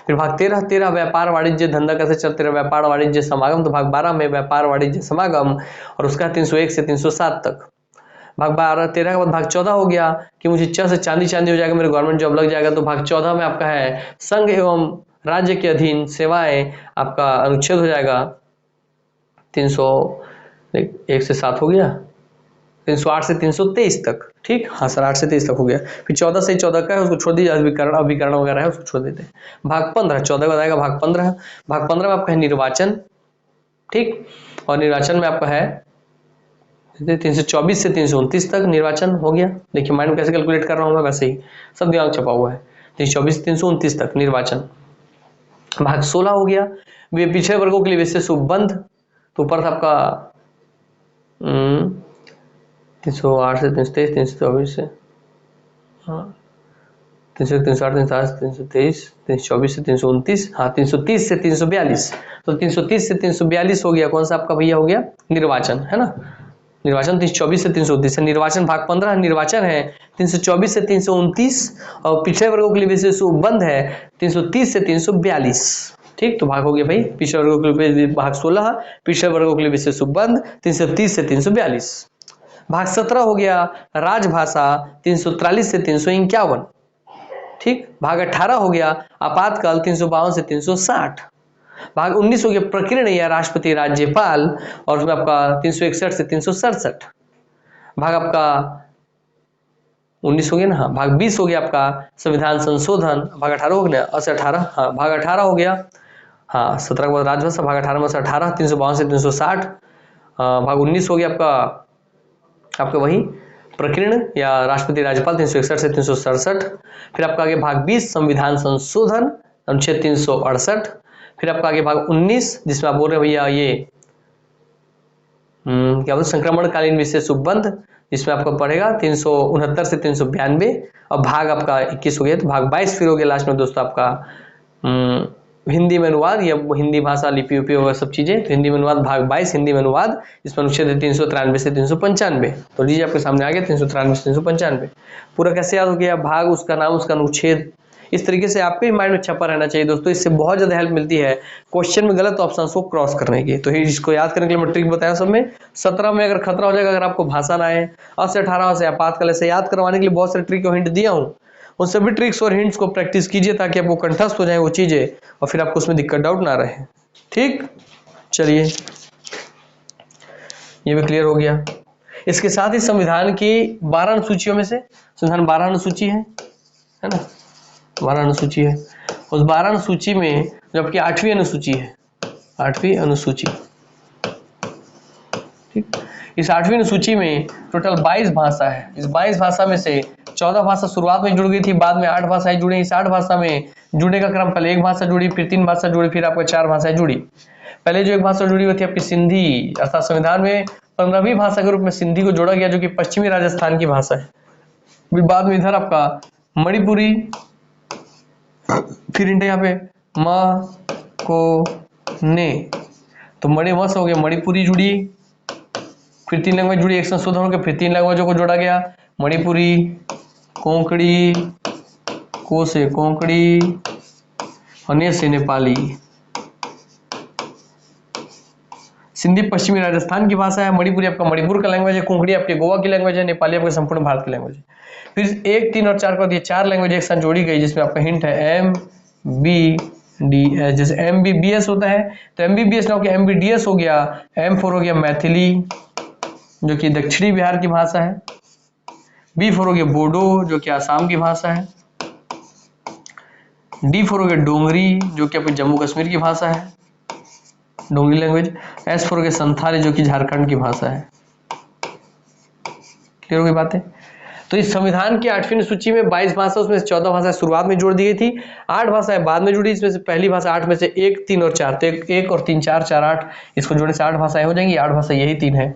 फिर भाग 13 व्यापार वाणिज्य धंधा कैसे चलते रहे, व्यापार वाणिज्य समागम, तो भाग 12 में व्यापार वाणिज्य समागम, और उसका 301 से 307 तक। भाग 13 के बाद भाग 14 हो गया कि मुझे च से चांदी हो जाएगा, मेरे गवर्नमेंट जॉब लग जाएगा, तो भाग 14 में आपका है संघ एवं राज्य के अधीन सेवाएं, आपका अनुच्छेद हो जाएगा 301 से 7 हो गया, 308 से 323 तक, ठीक, हाँ सर 8 से 23 तक हो गया। फिर 14 से 14 का है उसको छोड़ दीजिए, अभिकरण वगैरह है उसको छोड़ देते हैं। भाग 15 14 का आएगा भाग 15। भाग 15 में आपका है निर्वाचन, ठीक, और निर्वाचन में आपका है 324 से 329 तक निर्वाचन हो गया। देखिए माइंड में कैसे कैलकुलेट कर रहा हूँ मैं, वैसे ही सब दिमाग छपा हुआ है। 324 से 329 तक निर्वाचन। भाग 16 हो गया, वे पिछड़े वर्गों के लिए विशेष उपबंध। तो ऊपर था आपका 308 से 323, 324 से, हाँ 301, 308, 308, 323, 324 से 329, हाँ 330 से 342। तो 330 से 342 हो गया, कौन सा आपका भैया हो गया, निर्वाचन, है ना। निर्वाचन 324 से 329 है। निर्वाचन भाग 15 निर्वाचन है 324 से 329, और पिछड़े वर्गों के लिए विशेष उपबंध है 330 से 342। ठीक, तो भाग हो गया भाई पिछड़े वर्गों के लिए भाग 16, पिछड़े वर्गों के लिए विशेष उपबंध 330 से 342। भाग 17 हो गया राजभाषा 343 से 351। ठीक, भाग 18 हो गया आपातकाल 352 से 360। भाग 19 हो गया प्रकीर्ण या राष्ट्रपति राज्यपाल, और उसमें आपका 361 से 367। भाग आपका 19 हो गया ना, हाँ भाग 20 हो गया आपका संविधान संशोधन। भाग 18 हो गया, 18, हाँ भाग 18 हो गया, हाँ 17 के बाद राजभाषा, भाग 18 में से 18 352 से 360। भाग 19 हो गया आपका वही प्रकीर्ण या राष्ट्रपति राज्यपाल 361 से 367। फिर आपका आगे भाग 20 संविधान संशोधन अनुच्छेद 368। फिर आपका आगे भाग 19 जिसमें आप बोल रहे हैं भैया ये क्या बोलते संक्रमणकालीन विशेष उपबंध, जिसमें आपको पड़ेगा 369 से 392। और भाग आपका 21 हो गया। तो भाग 22 फिर हो गया लास्ट में दोस्तों आपका हिंदी में अनुवाद या हिंदी भाषा लिपि उपयोग सब चीजें। तो हिंदी में अनुवाद भाग 22 हिंदी में अनुवाद, इसमें अनुच्छेद 393 से 395। तो लीजिए आपके सामने आ गया 393 से 395। पूरा कैसे याद हो गया, भाग उसका नाम उसका अनुच्छेद, इस तरीके से आपके माइंड में छपा रहना चाहिए दोस्तों। इससे बहुत ज्यादा हेल्प मिलती है क्वेश्चन में गलत ऑप्शन को क्रॉस करने की। तो इसको याद करने के लिए मैं ट्रिक बताया सब में। 17 में अगर खतरा हो जाएगा, अगर आपको भाषा ना आए, और से 18 से आपातकाल से याद करवाने के लिए बहुत सारे ट्रिक और हिंट दिया हूँ। उन सभी ट्रिक्स और हिंट्स को प्रैक्टिस कीजिए ताकि आपको कंठस्थ हो जाए वो चीजें, और फिर आपको उसमें दिक्कत डाउट ना रहे। ठीक, चलिए ये भी क्लियर हो गया। इसके साथ ही संविधान की 12 अनुसूचियों में से संविधान 12 अनुसूची है ना, 12 अनुसूची है। उस 12 अनुसूची में जो आपकी 8वीं अनुसूची है, 8वीं अनुसूची, ठीक, इस 8वीं अनुसूची में टोटल 22 भाषा है। इस 22 भाषा में से 14 भाषा शुरुआत में जुड़ गई थी, बाद में 8 भाषाएं जुड़ी। इस 8 भाषा में जुड़ने का क्रम, पहले 1 भाषा जुड़ी, फिर 3 भाषा जुड़ी, फिर आपको 4 भाषाएं जुड़ी। पहले जो 1 भाषा जुड़ी हुई थी आपकी सिंधी, अर्थात संविधान में 15वीं भाषा के रूप में सिंधी को जोड़ा गया, जो कि पश्चिमी राजस्थान की भाषा है। फिर बाद में इधर आपका मणिपुरी, फिर इंडिया यहाँ पे म को ने, तो मणि वंश हो गया, मणिपुरी जुड़ी, फिर 3 लैंग्वेज जुड़ी, एक संशोधन हो गया, फिर 3 लैंग्वेजों को जोड़ा गया, मणिपुरी, कोंकणी, को से कोंकणी, और से नेपाली। सिंधी पश्चिमी राजस्थान की भाषा है, मणिपुरी आपका मणिपुर का लैंग्वेज है, कोंकणी आपके गोवा की लैंग्वेज है, नेपाली आपके संपूर्ण भारत की लैंग्वेज है। फिर 1, 3 और 4 को दिए 4 लैंग्वेज एक साथ जोड़ी गई, जिसमें आपका हिंट है MBDS। जैसे MBBS होता है तो MBBS ना हो गया MBDS हो गया। M4 हो गया मैथिली, जो कि दक्षिणी बिहार की भाषा है। B4 हो गया बोडो, जो कि आसाम की भाषा है। D4 हो गया डोंगरी, जो कि आपके जम्मू कश्मीर की भाषा है, डोंगरी लैंग्वेज। S4 हो गया संथाली, जो कि झारखंड की भाषा है। क्लियर हो गई बातें। तो इस संविधान की 8वीं सूची में 22 भाषा, उसमें से 14 भाषाएं शुरुआत में जोड़ दी गई थी, 8 भाषाएं बाद में जुड़ी। इसमें से पहली भाषा 8 में से 1, 3 और 4, तो 1 और 3, 4, 4, 8, इसको जोड़ने से 8 भाषाएं हो जाएंगी। 8 भाषा यही 3 है।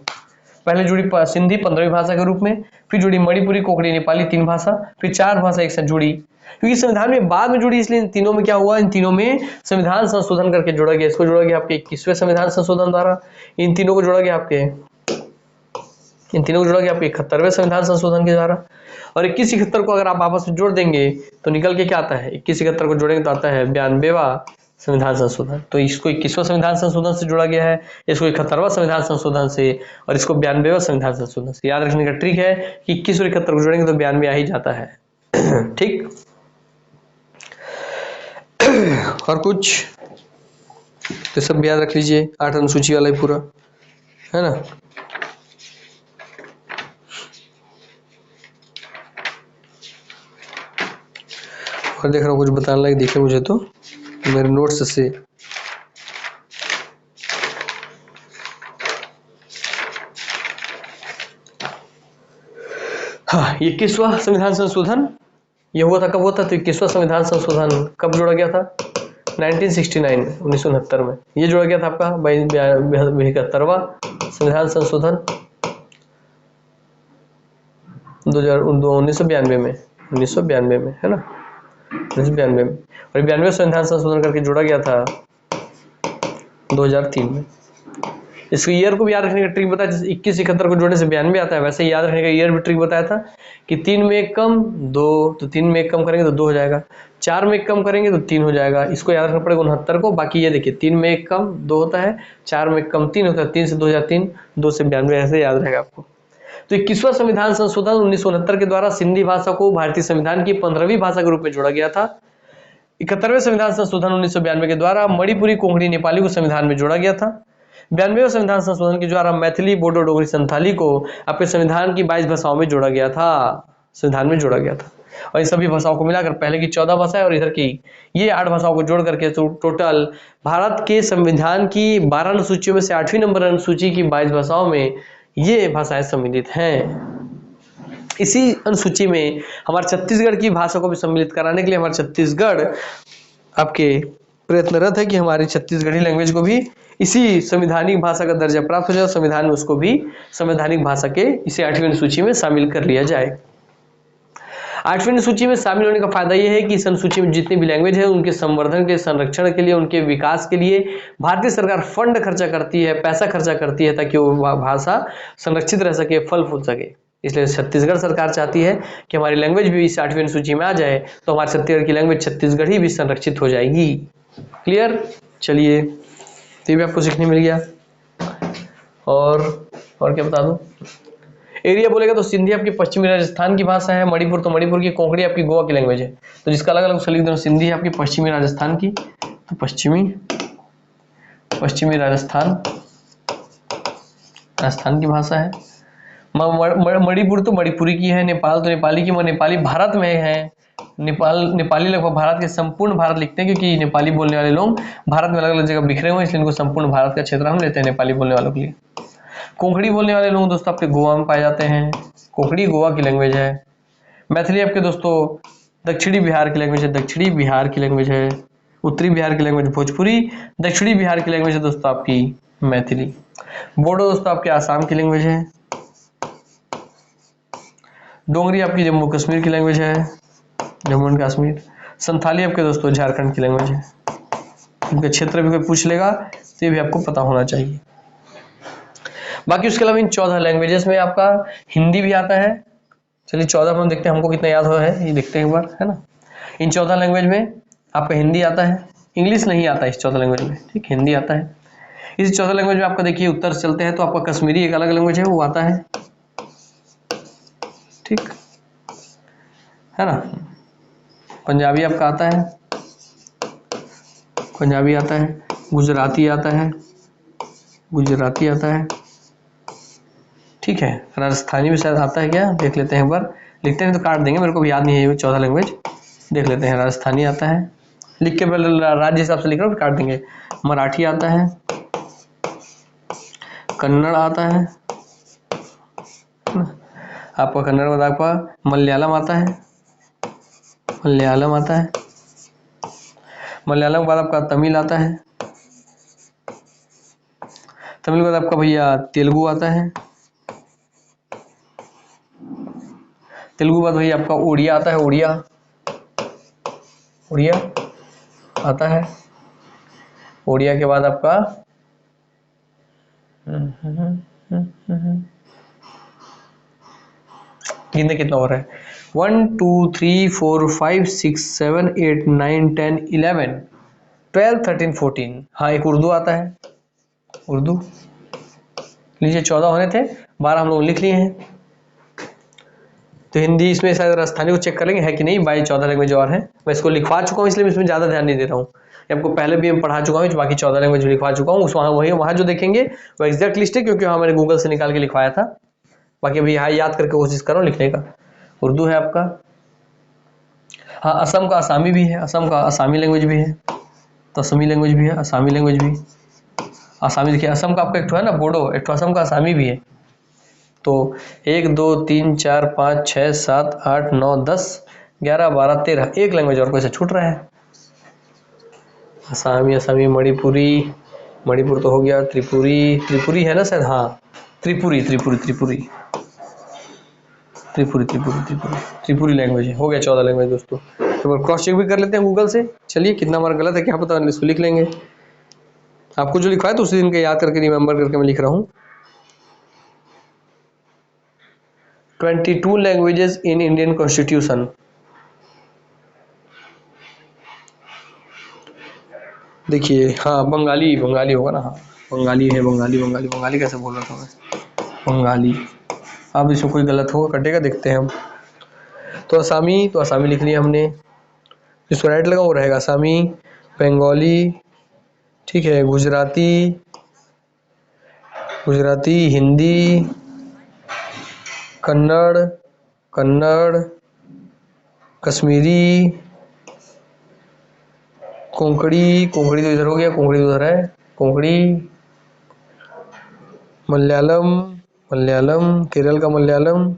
पहले जुड़ी सिंधी 15वीं भाषा के रूप में, फिर जुड़ी मणिपुरी, कोंकणी, नेपाली 3 भाषा, फिर 4 भाषा एक साथ जुड़ी, क्योंकि संविधान में बाद में जुड़ी, इसलिए इन तीनों में क्या हुआ, इन तीनों में संविधान संशोधन करके जोड़ा गया। इसको जोड़ा गया आपके 21वें संविधान संशोधन द्वारा, इन तीनों को जोड़ा गया आपके 71वें संविधान संशोधन के द्वारा। और 2171 को अगर आप आपस में जोड़ देंगे तो निकल के क्या आता है, 2171 को जोड़ेंगे तो आता है 92वां संविधान संशोधन। तो इसको 21वां संविधान संशोधन से जोड़ा गया है, इसको 71वां संविधान संशोधन से, और इसको 92वां संविधान संशोधन से। याद रखने का ट्रिक है कि 21 और 71 को जोड़ेंगे तो 92 आ ही जाता है। ठीक, और कुछ तो सब याद रख लीजिए, 8 अनुसूची वाला ही पूरा है ना। और देख रहा हूँ कुछ बताने लायक दिखे मुझे तो मेरे नोट्स से। हाँ, 21वां संविधान संशोधन ये हुआ था, कब हुआ था? तो 21वां संविधान संशोधन कब जोड़ा गया था? 1969 में, 1969 में ये जोड़ा गया था आपका 72वां संविधान संशोधन 1992 में, 1992 में, है ना, 1992 में। और 92 संविधान संशोधन करके जोड़ा गया था 2003 में। इसको ईयर को भी याद रखने का ट्रिक बताया, जैसे 2171 को जोड़ने से 92 आता है, वैसे ही याद रखने का ईयर भी ट्रिक बताया था कि 3 में 1 कम 2, तो 3 में 1 कम करेंगे तो 2 हो जाएगा, 4 में 1 कम करेंगे तो 3 हो जाएगा। इसको याद रखना पड़ेगा 69 को। बाकी ये देखिए 3 में 1 कम 2 होता है, 4 में 1 कम 3 होता है, 3 से 2003, 2 से 92, ऐसे याद रहेगा आपको। तो 21वां संविधान संशोधन 1969 के द्वारा सिंधी भाषा को भारतीय संविधान की 15वीं भाषा के रूप में जोड़ा गया था। 71वें संविधान संशोधन 1992 के द्वारा मणिपुरी, कोंकणी, नेपाली को संविधान में जोड़ा गया था। 92वें संविधान संशोधन के द्वारा मैथिली, बोडो, डोगरी, संथाली को अपने संविधान की 22 भाषाओं में जोड़ा गया था, संविधान में जोड़ा गया था। और इन सभी भाषाओं को मिलाकर पहले की 14 भाषाएं और इधर की ये 8 भाषाओं को जोड़ करके टोटल भारत के संविधान की 12 अनुसूचियों में से 8वीं नंबर अनुसूची की 22 भाषाओं में ये भाषाएं सम्मिलित हैं। इसी अनुसूची में हमारे छत्तीसगढ़ की भाषा को भी सम्मिलित कराने के लिए हमारे छत्तीसगढ़ आपके प्रयत्नरत है कि हमारी छत्तीसगढ़ी लैंग्वेज को भी इसी संवैधानिक भाषा का दर्जा प्राप्त हो जाए, संविधान में उसको भी संवैधानिक भाषा के इसे 8वीं अनुसूची में शामिल कर लिया जाए। 8वीं अनुसूची में शामिल होने का फायदा यह है कि इस अनुसूची में जितनी भी लैंग्वेज है उनके संवर्धन के, संरक्षण के लिए, उनके विकास के लिए भारतीय सरकार फंड खर्चा करती है, पैसा खर्चा करती है, ताकि वो भाषा संरक्षित रह सके, फल फूल सके। इसलिए छत्तीसगढ़ सरकार चाहती है कि हमारी लैंग्वेज भी इस 8वीं अनुसूची में आ जाए, तो हमारे छत्तीसगढ़ की लैंग्वेज छत्तीसगढ़ी भी संरक्षित हो जाएगी। क्लियर? चलिए, तो भी आपको सीखने मिल गया। और क्या बता दूं? एरिया बोलेगा तो सिंधी आपकी पश्चिमी राजस्थान की भाषा है, मणिपुर तो मणिपुर की, कोंकणी आपकी गोवा की लैंग्वेज है। तो जिसका अलग अलग लिख दो, सिंधी है आपकी पश्चिमी राजस्थान की, तो पश्चिमी राजस्थान की भाषा है। मणिपुर तो मणिपुरी की है, नेपाल तो नेपाली की, नेपाली भारत में है। नेपाली लगभग भारत के संपूर्ण भारत लिखते हैं, क्योंकि नेपाली बोलने वाले लोग भारत में अलग अलग जगह बिखरे हुए हैं, इसलिए इनको संपूर्ण भारत का क्षेत्र हम लेते हैं नेपाली बोलने वालों के लिए। कोंकणी बोलने वाले लोग दोस्तों आपके गोवा में पाए जाते हैं, कोंकणी गोवा की लैंग्वेज है। मैथिली आपके दोस्तों दक्षिणी बिहार की लैंग्वेज है, दक्षिणी बिहार की लैंग्वेज है। उत्तरी बिहार की लैंग्वेज भोजपुरी, दक्षिणी बिहार की लैंग्वेज है दोस्तों आपकी मैथिली। बोडो दोस्तों आपके आसाम की लैंग्वेज है। डोगरी आपकी जम्मू कश्मीर की लैंग्वेज है, जम्मू एंड कश्मीर। संथाली आपके दोस्तों झारखंड की लैंग्वेज है। इनका क्षेत्र भी कोई पूछ लेगा तो ये भी आपको पता होना चाहिए। बाकी उसके अलावा इन 14 लैंग्वेजेस में आपका हिंदी भी आता है। चलिए 14 में देखते हैं हमको कितना याद हुआ है, ये देखते हैं एक बार, है ना। इन 14 लैंग्वेज में आपका हिंदी आता है, इंग्लिश नहीं आता है इस 14 लैंग्वेज में, ठीक, हिंदी आता है। इस 14 लैंग्वेज में आपका देखिए उत्तर से चलते हैं तो आपका कश्मीरी एक अलग लैंग्वेज है, वो आता है, ठीक है ना। पंजाबी आपका आता है, पंजाबी आता है। गुजराती आता है, गुजराती आता है, ठीक है। राजस्थानी भी शायद आता है क्या, देख लेते हैं एक बार, लिखते हैं तो काट देंगे, मेरे को भी याद नहीं है ये 14 लैंग्वेज, देख लेते हैं। राजस्थानी आता है, लिख के पहले राज्य हिसाब से लिख रहा हूँ, काट देंगे। मराठी आता है, कन्नड़ आता है, आपका कन्नड़ में आपका मलयालम आता है, मलयालम आता है। मलयालम के बाद आपका तमिल आता है, तमिल के बाद आपका भैया तेलुगु आता है, तेलुगु बाद भैया आपका उड़िया आता है, उड़िया आता है। उड़िया के बाद आपका कितना हो रहा है, 1 2 3 4 5 6 7 8 9 10 11 12 13 14। हाँ, एक उर्दू आता है, उर्दू लीजिए 14 होने थे, 12 हम लोग लिख लिए हैं। तो हिंदी इसमें शायद राजस्थानी को चेक कर लेंगे है कि नहीं, 14 लैंग्वेज और है। मैं इसको लिखवा चुका हूँ, इसलिए मैं इसमें ज़्यादा ध्यान नहीं दे रहा हूँ, आपको पहले भी मैं पढ़ा चुका हूँ, बाकी 14 लैंग्वेज लिखवा चुका हूँ। वहाँ जो देखेंगे वो एग्जैक्ट लिस्ट है, क्योंकि वहाँ मैंने गूगल से निकाल के लिखवाया था। बाकी अभी यहाँ याद करके कोशिश कर रहा हूँ लिखने का। उर्दू है आपका, हाँ असम का आसामी भी है, असम का आसामी लैंग्वेज भी है, तो असमी लैंग्वेज भी है, आसामी लैंग्वेज भी। आसामी देखिए, असम का आपका एक है ना बोडो, एक असम का आसामी भी है, तो 1 2 3 4 5 6 7 8 9 10 11 12 13 एक लैंग्वेज और कैसे छूट रहा है। असमी, असमी, मणिपुरी, मणिपुर तो हो गया, त्रिपुरी, त्रिपुरी है ना शायद, हाँ त्रिपुरी त्रिपुरी त्रिपुरी त्रिपुरी त्रिपुरी त्रिपुरी त्रिपुरी लैंग्वेज है। हो गया 14 लैंग्वेज दोस्तों। तो क्रॉस चेक भी कर लेते हैं गूगल से। चलिए कितना हमारा गलत है क्या पता, इसको लिख लेंगे। आपको जो लिखा है तो उसी दिन का याद करके रिमेंबर करके मैं लिख रहा हूँ। 22 लैंग्वेजेस इन इंडियन कॉन्स्टिट्यूशन। देखिए हाँ बंगाली, बंगाली होगा ना, हाँ बंगाली है, बंगाली बंगाली बंगाली कैसे बोल रहा था मैं, बंगाली। अब इसमें कोई गलत होगा कटेगा, देखते हैं हम। तो असामी, तो असामी लिख लिया हमने, जिसको राइट लगा वो रहेगा असामी। बंगाली, ठीक है, गुजराती, गुजराती, हिंदी, कन्नड़, कन्नड़, कश्मीरी, कोंकणी, कोंकणी तो इधर हो गया, कोंकणी तो उधर है, कोंकणी, मलयालम, मलयालम, केरल का मलयालम,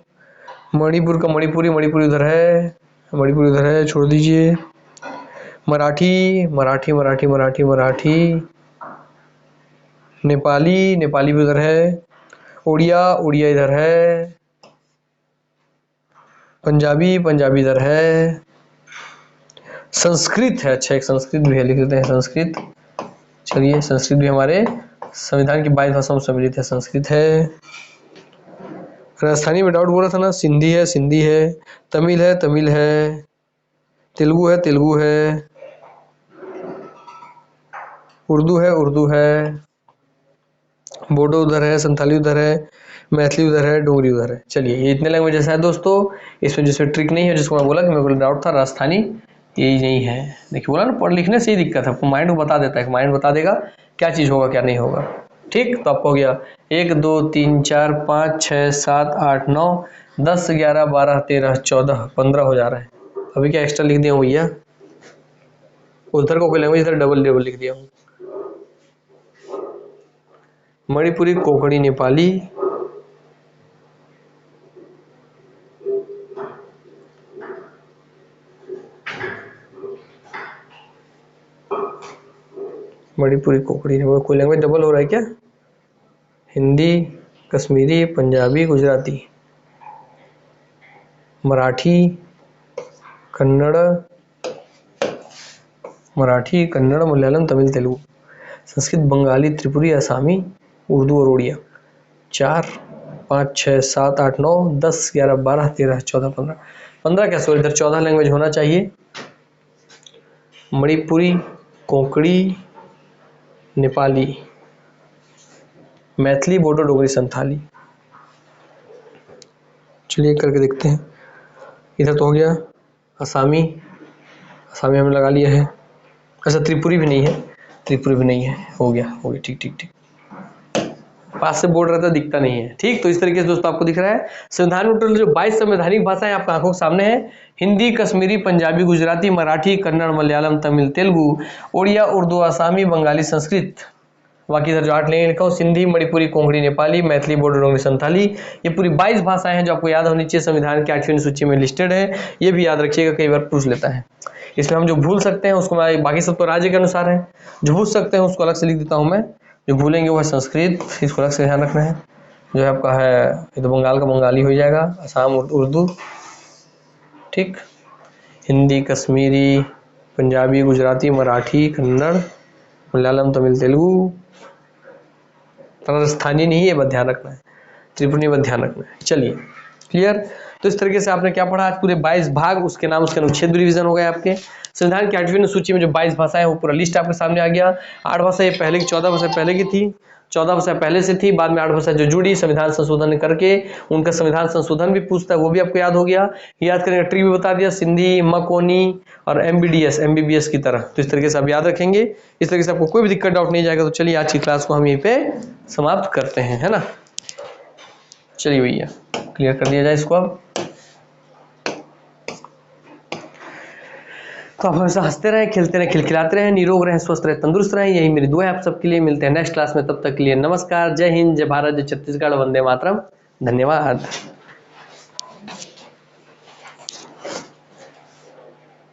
मणिपुर का मणिपुरी, मणिपुरी उधर है, मणिपुरी उधर है, छोड़ दीजिए। मराठी, मराठी मराठी मराठी मराठी, नेपाली, नेपाली भी उधर है, उड़िया, उड़िया इधर है, पंजाबी, पंजाबी इधर है, संस्कृत है, अच्छा एक संस्कृत भी है, लिख लेते हैं संस्कृत। चलिए संस्कृत भी हमारे संविधान की 22 भाषाओं में सम्मिलित है, संस्कृत है। राजस्थानी में डाउट बोला था ना, सिंधी है, सिंधी है, तमिल है, तमिल है, तेलुगु है, तेलुगु है, उर्दू है, उर्दू है, बोडो उधर है, संथाली उधर है, मैथिली उधर है, डोगरी उधर है। चलिए ये इतने लैंग्वेजेस है दोस्तों। इसमें जिसमें ट्रिक नहीं है, जिसको मैं बोला कि मेरे को डाउट था राजस्थानी, यही नहीं है। देखिए बोला ना पढ़ लिखने से ही दिक्कत है, माइंड को बता देता है, माइंड बता देगा क्या चीज़ होगा क्या नहीं होगा। ठीक, तो आपको हो गया 1 2 3 4 5 6 7 8 9 10 11 12 13 14 15 हो जा रहा है। अभी क्या एक्स्ट्रा लिख दिया हूँ भैया, उधर को कोई लैंग्वेज इधर डबल डबल लिख दिया हूँ। मणिपुरी, कोंकणी, नेपाली, मणिपुरी, कोंकणी, कोई लैंग्वेज डबल हो रहा है क्या? हिंदी, कश्मीरी, पंजाबी, गुजराती, मराठी, कन्नड़, मराठी, कन्नड़, मलयालम, तमिल, तेलुगु, संस्कृत, बंगाली, त्रिपुरी, असामी, उर्दू और उड़िया। 4 5 6 7 8 9 10 11 12 13 14 15 15 क्या सॉरी इधर 14 लैंग्वेज होना चाहिए। मणिपुरी, कोंकणी, नेपाली, मैथिली, बोडो, डोगरी, संथाली। चलिए करके देखते हैं। इधर तो हो गया असामी, असामी हमने लगा लिया है। अच्छा त्रिपुरी भी नहीं है, त्रिपुरी भी नहीं है, हो गया हो गया, ठीक ठीक ठीक, पास से बोर्ड रहता दिखता नहीं है। ठीक, तो इस तरीके से दोस्तों आपको दिख रहा है संविधान में टोटल जो 22 संवैधानिक भाषाएं आपकी आंखों के सामने है। हिंदी, कश्मीरी, पंजाबी, गुजराती, मराठी, कन्नड़, मलयालम, तमिल, तेलुगु, उड़िया, उर्दू, आसामी, बंगाली, संस्कृत। बाकी इधर जो 8 लाइन लिखा हूँ, सिंधी, मणिपुरी, कोंकणी, नेपाली, मैथिली, बोडो, डोगरी, संथाली। ये पूरी 22 भाषाएं हैं जो आपको याद होनी चाहिए, संविधान की 8वीं सूची में लिस्टेड है। ये भी याद रखिएगा, कई बार पूछ लेता है। इसमें हम जो भूल सकते हैं उसको मैं, बाकी सब तो राज्य के अनुसार है, जो भूल सकते हैं उसको अलग से लिख देता हूँ मैं। जो भूलेंगे वो है संस्कृत, इसको अलग से ध्यान रखना है। जो है आपका है ये तो बंगाल का बंगाली हो जाएगा, असम उर्दू, ठीक, हिंदी, कश्मीरी, पंजाबी, गुजराती, मराठी, कन्नड़, मलयालम, तमिल, तेलुगु, राजस्थानी नहीं, ये बात ध्यान रखना है, त्रिपुरी बात ध्यान रखना है। चलिए क्लियर। तो इस तरीके से आपने क्या पढ़ा आज, पूरे 22 भाग, उसके नाम उसके अनुच्छेद रिवीजन हो गए आपके। संविधान की 8वीं सूची में जो 22 भाषाएं वो पूरा लिस्ट आपके सामने आ गया। 8 भाषा ये पहले की, 14 भाषा पहले की थी, 14 भाषा पहले से थी, बाद में 8 भाषा जो जुड़ी संविधान संशोधन करके, उनका संविधान संशोधन भी पूछता है, वो भी आपको याद हो गया। याद करने का ट्रिक भी बता दिया, सिंधी, मकोनी और एमबीबीएस की तरह। तो इस तरीके से आप याद रखेंगे, इस तरीके से आपको कोई भी दिक्कत डाउट नहीं जाएगा। तो चलिए आज की क्लास को हम यहीं पे समाप्त करते हैं, है ना। चलिए भैया क्लियर कर दिया जाए इसको अब। तो आप हमेशा हंसते रहें, खेलते रहें, खिलखिलाते रहें, निरोग रहें, स्वस्थ रहें, तंदुरुस्त रहें, यही मेरी दुआ है आप सबके लिए। मिलते हैं नेक्स्ट क्लास में, तब तक के लिए नमस्कार, जय हिंद, जय भारत, जय छत्तीसगढ़, वंदे मातरम, धन्यवाद।